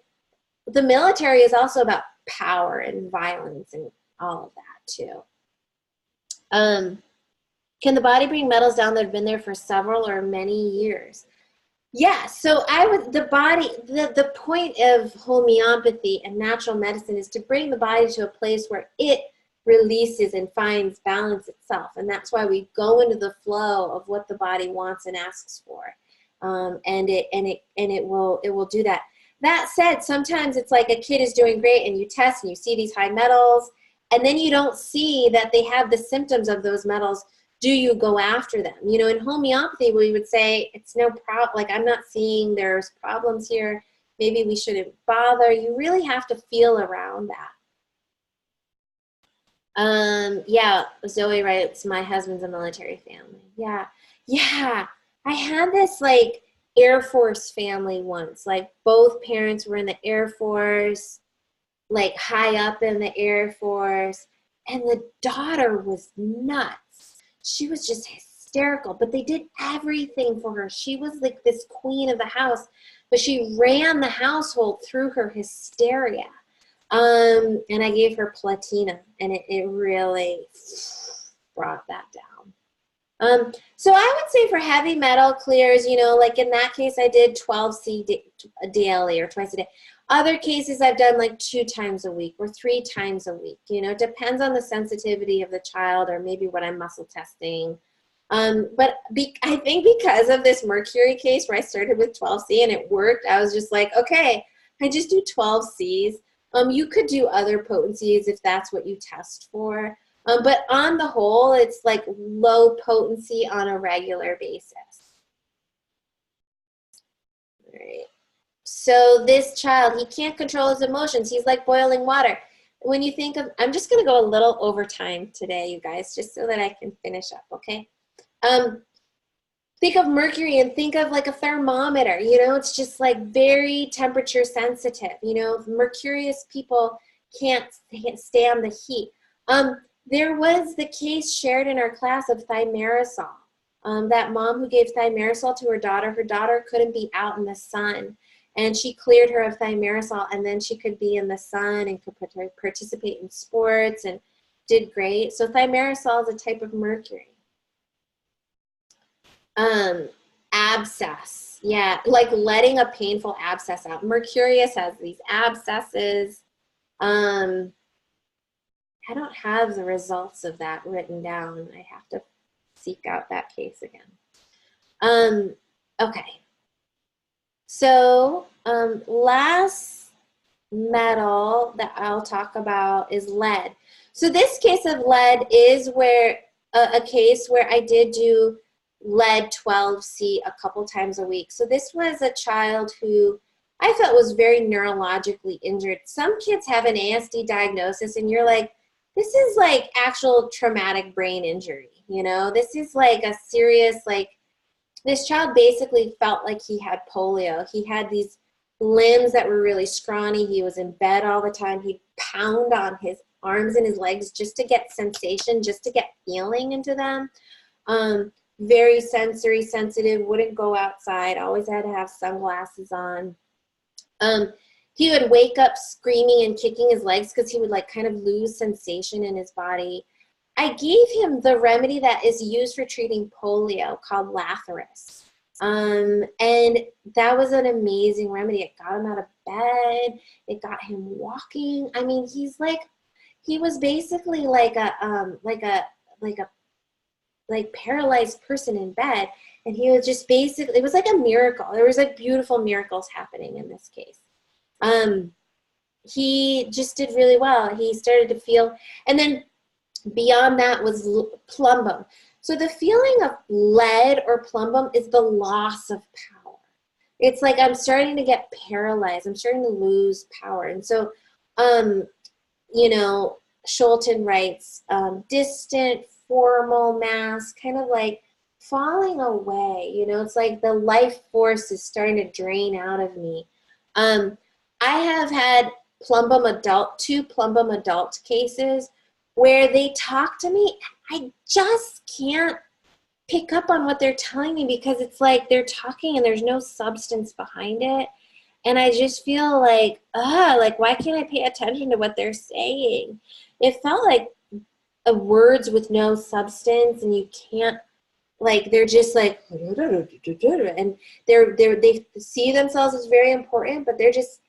the military is also about power and violence and all of that too. Can the body bring metals down that have been there for several or many years? Yeah, so the point of homeopathy and natural medicine is to bring the body to a place where it releases and finds balance itself. And that's why we go into the flow of what the body wants and asks for. And it will do that. That said, sometimes it's like a kid is doing great and you test and you see these high metals, and then you don't see that they have the symptoms of those metals. Do you go after them? You know, in homeopathy, we would say it's no problem. Like, I'm not seeing there's problems here. Maybe we shouldn't bother. You really have to feel around that. Yeah, Zoe writes, my husband's a military family. Yeah. I had this like Air Force family once. Like both parents were in the Air Force, like high up in the Air Force, and the daughter was nuts. She was just hysterical, but they did everything for her. She was like this queen of the house, but she ran the household through her hysteria. And I gave her platina, and it really brought that down. So I would say for heavy metal clears, you know, like in that case, I did 12C daily or twice a day. Other cases I've done like 2 times a week or 3 times a week. You know, it depends on the sensitivity of the child or maybe what I'm muscle testing. But I think because of this mercury case where I started with 12C and it worked, I was just like, okay, I just do 12Cs. You could do other potencies if that's what you test for. But on the whole, it's like low potency on a regular basis. All right. So this child, he can't control his emotions. He's like boiling water. When you think of, I'm just going to go a little over time today, you guys, just so that I can finish up, okay? Think think of mercury and think of like a thermometer, you know, it's just like very temperature sensitive. You know, mercurious people can't stand the heat. There was the case shared in our class of thimerosal. That mom who gave thimerosal to her daughter couldn't be out in the sun. And she cleared her of thimerosal, and then she could be in the sun and could participate in sports and did great. So thimerosal is a type of mercury. Abscess. Yeah, like letting a painful abscess out. Mercurius has these abscesses. I don't have the results of that written down. I have to seek out that case again. Okay. So last metal that I'll talk about is lead. So this case of lead is where a case where I did do lead 12C a couple times a week. So this was a child who I felt was very neurologically injured. Some kids have an ASD diagnosis and you're like, this is like actual traumatic brain injury, you know? This is like a serious, like, this child basically felt like he had polio. He had these limbs that were really scrawny. He was in bed all the time. He'd pound on his arms and his legs just to get sensation, just to get feeling into them. Very sensory sensitive, wouldn't go outside, always had to have sunglasses on. He would wake up screaming and kicking his legs because he would like kind of lose sensation in his body. I gave him the remedy that is used for treating polio called Lanthanide. And that was an amazing remedy. It got him out of bed. It got him walking. I mean, he was basically like a paralyzed person in bed. And he was just basically, it was like a miracle. There was like beautiful miracles happening in this case. He just did really well. He started to feel, and then beyond that was plumbum. So the feeling of lead or plumbum is the loss of power. It's like I'm starting to get paralyzed. I'm starting to lose power. And so, you know, Schulten writes, distant, formal mass, kind of like falling away. You know, it's like the life force is starting to drain out of me. I have had two plumbum adult cases where they talk to me and I just can't pick up on what they're telling me because it's like they're talking and there's no substance behind it. And I just feel like, why can't I pay attention to what they're saying? It felt like words with no substance, and you can't, like, they're just like, and they see themselves as very important, but they're just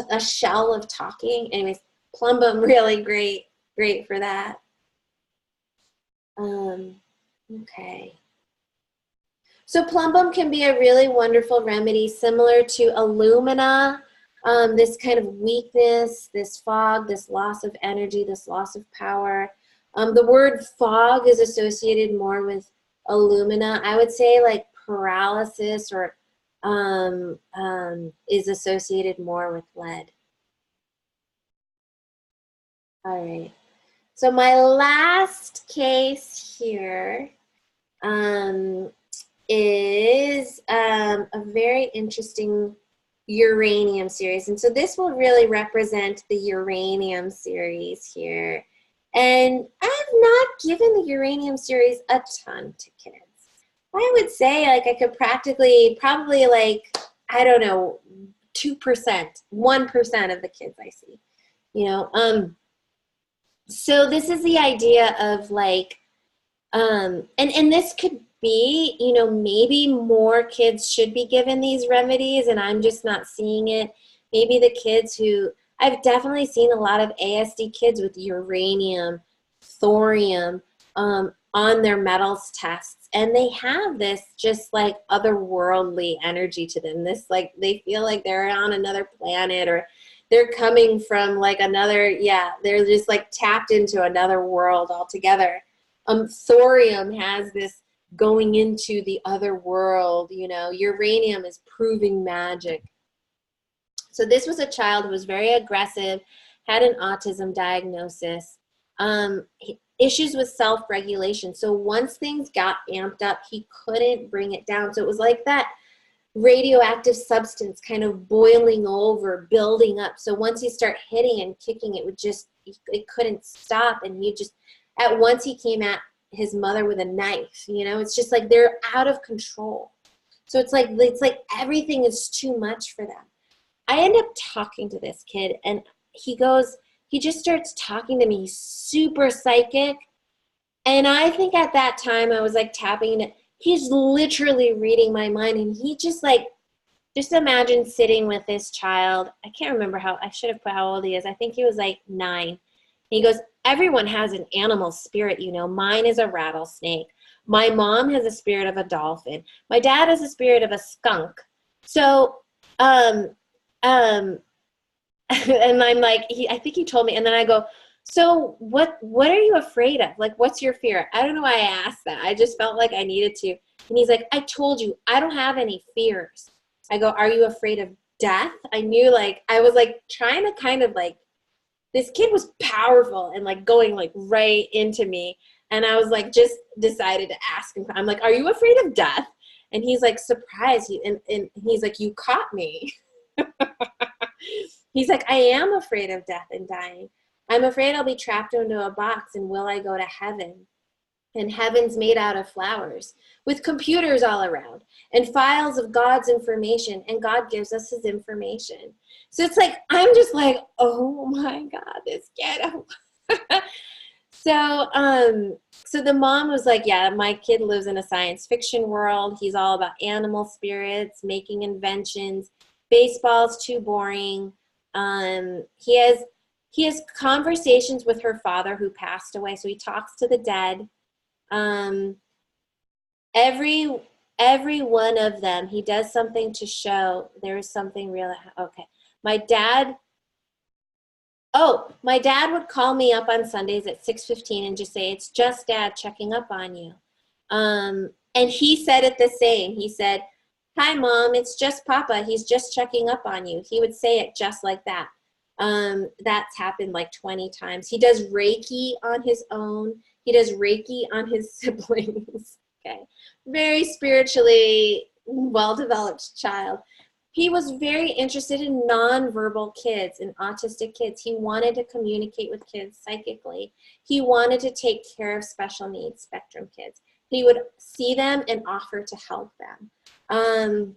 a shell of talking. Anyways, plumbum, really great for that. Okay. So plumbum can be a really wonderful remedy, similar to alumina, this kind of weakness, this fog, this loss of energy, this loss of power. The word fog is associated more with alumina. I would say like paralysis or is associated more with lead. All right. So my last case here is a very interesting uranium series. And so this will really represent the uranium series here. And I've not given the uranium series a ton to kids. I would say like I could probably like, I don't know, 2%, 1% of the kids I see, you know. So this is the idea of like, and this could be, you know, maybe more kids should be given these remedies and I'm just not seeing it. Maybe the kids who, I've definitely seen a lot of ASD kids with uranium, thorium on their metals tests. And they have this just like otherworldly energy to them. This like, they feel like they're on another planet or they're coming from like another, they're just like tapped into another world altogether. Thorium has this going into the other world, you know. Uranium is proving magic. So this was a child who was very aggressive, had an autism diagnosis. issues with self-regulation. So once things got amped up, he couldn't bring it down. So it was like that radioactive substance kind of boiling over, building up. So once you start hitting and kicking, it couldn't stop. And he just, at once he came at his mother with a knife, you know, it's just like they're out of control. So it's like everything is too much for them. I end up talking to this kid, and he just starts talking to me, super psychic. And I think at that time I was like tapping it. He's literally reading my mind, and he just imagine sitting with this child. I can't remember I should have put how old he is. I think he was like 9. And he goes, everyone has an animal spirit, you know. Mine is a rattlesnake. My mom has a spirit of a dolphin. My dad has a spirit of a skunk. So, and I'm like, I think he told me, and then I go, so what are you afraid of? Like, what's your fear? I don't know why I asked that. I just felt like I needed to. And he's like, I told you, I don't have any fears. I go, are you afraid of death? I knew, like, I was like trying to kind of like, this kid was powerful and like going like right into me. And I was like, just decided to ask him. I'm like, are you afraid of death? And he's like, surprised. And he's like, you caught me. He's like, I am afraid of death and dying. I'm afraid I'll be trapped into a box, and will I go to heaven? And heaven's made out of flowers with computers all around and files of God's information, and God gives us his information. So it's like, I'm just like, oh my God, this kid. So the mom was like, yeah, my kid lives in a science fiction world. He's all about animal spirits, making inventions. Baseball's too boring. He has conversations with her father who passed away. So he talks to the dead. Every one of them, he does something to show there is something real. Okay. My dad would call me up on Sundays at 6:15 and just say, it's just Dad checking up on you. And he said it the same. He said, hi, Mom, it's just Papa. He's just checking up on you. He would say it just like that. That's happened like 20 times. He does Reiki on his own. He does Reiki on his siblings. Okay. Very spiritually well-developed child. He was very interested in nonverbal kids and autistic kids. He wanted to communicate with kids psychically. He wanted to take care of special needs spectrum kids. He would see them and offer to help them.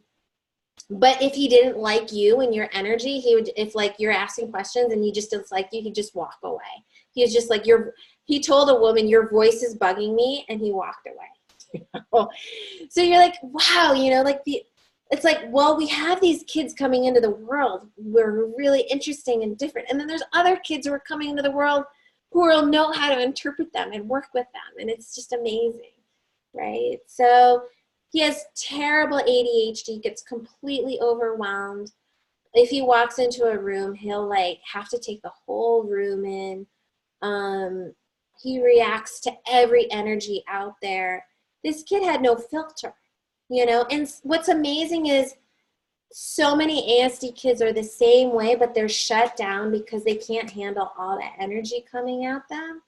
But if he didn't like you and your energy, if like you're asking questions and he just doesn't like you, he'd just walk away. He was just like, he told a woman, your voice is bugging me, and he walked away. So you're like, wow, you know, like it's like, well, we have these kids coming into the world who are really interesting and different. And then there's other kids who are coming into the world who will know how to interpret them and work with them. And it's just amazing, right? So he has terrible ADHD, gets completely overwhelmed. If he walks into a room, he'll like have to take the whole room in. He reacts to every energy out there. This kid had no filter, you know? And what's amazing is so many ASD kids are the same way, but they're shut down because they can't handle all that energy coming at them.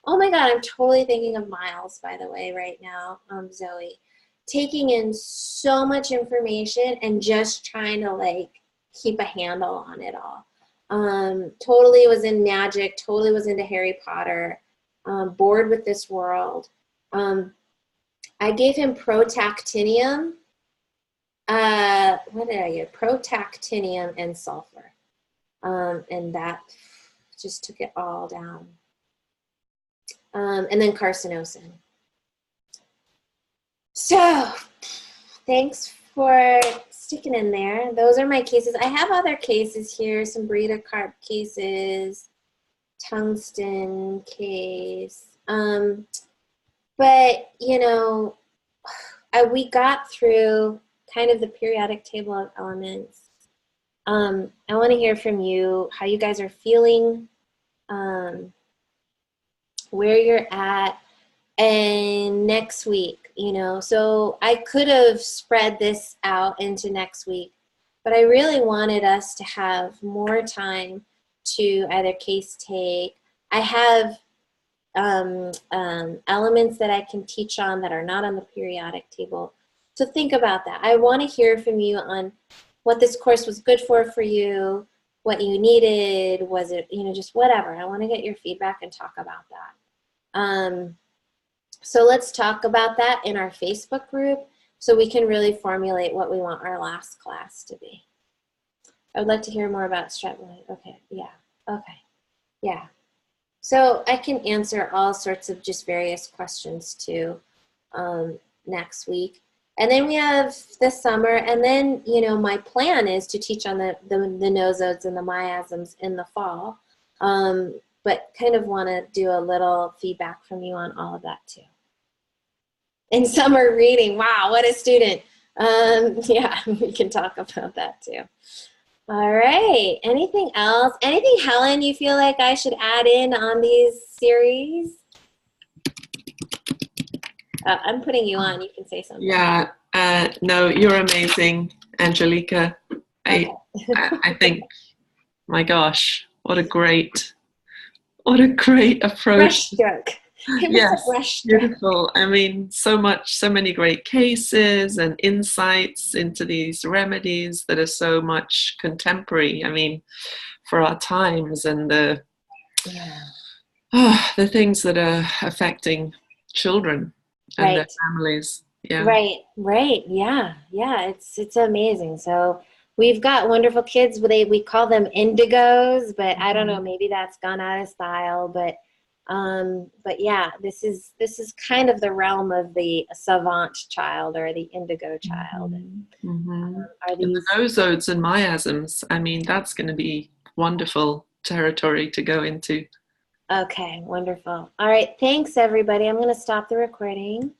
Oh my God, I'm totally thinking of Miles, by the way, right now, Zoe. Taking in so much information and just trying to like keep a handle on it all. Totally was in magic, totally was into Harry Potter, bored with this world. I gave him protactinium. What did I get? Protactinium and sulfur. And that just took it all down. And then carcinosin. So thanks for sticking in there. Those are my cases. I have other cases here, some beta-carb cases, tungsten case. But, you know, we got through kind of the periodic table of elements. I want to hear from you, how you guys are feeling, where you're at, and next week, you know. So I could have spread this out into next week, but I really wanted us to have more time to either case take. I have elements that I can teach on that are not on the periodic table. So think about that. I want to hear from you on what this course was good for you, what you needed, was it, just whatever. I want to get your feedback and talk about that. So let's talk about that in our Facebook group so we can really formulate what we want our last class to be. I would like to hear more about strapline. Okay, yeah, okay, yeah. So I can answer all sorts of just various questions too next week. And then we have this summer, and then, my plan is to teach on the nosodes and the miasms in the fall, but kind of want to do a little feedback from you on all of that too. In summer reading, wow, what a student. Yeah, we can talk about that too. All right, anything else? Anything, Helen, you feel like I should add in on these series? I'm putting you on. You can say something. Yeah, no, you're amazing, Angelica. Okay. I think, my gosh, what a great approach. Brushstroke. Yes, beautiful. I mean, so many great cases and insights into these remedies that are so much contemporary. I mean, for our times, and the things that are affecting children and their families. Yeah. Right. Yeah. It's amazing. So we've got wonderful kids. We call them indigos, but I don't know, maybe that's gone out of style. But yeah, this is kind of the realm of the savant child or the indigo child. Are these... And the nosodes and miasms, I mean, that's going to be wonderful territory to go into. Okay, wonderful. All right, thanks everybody. I'm going to stop the recording.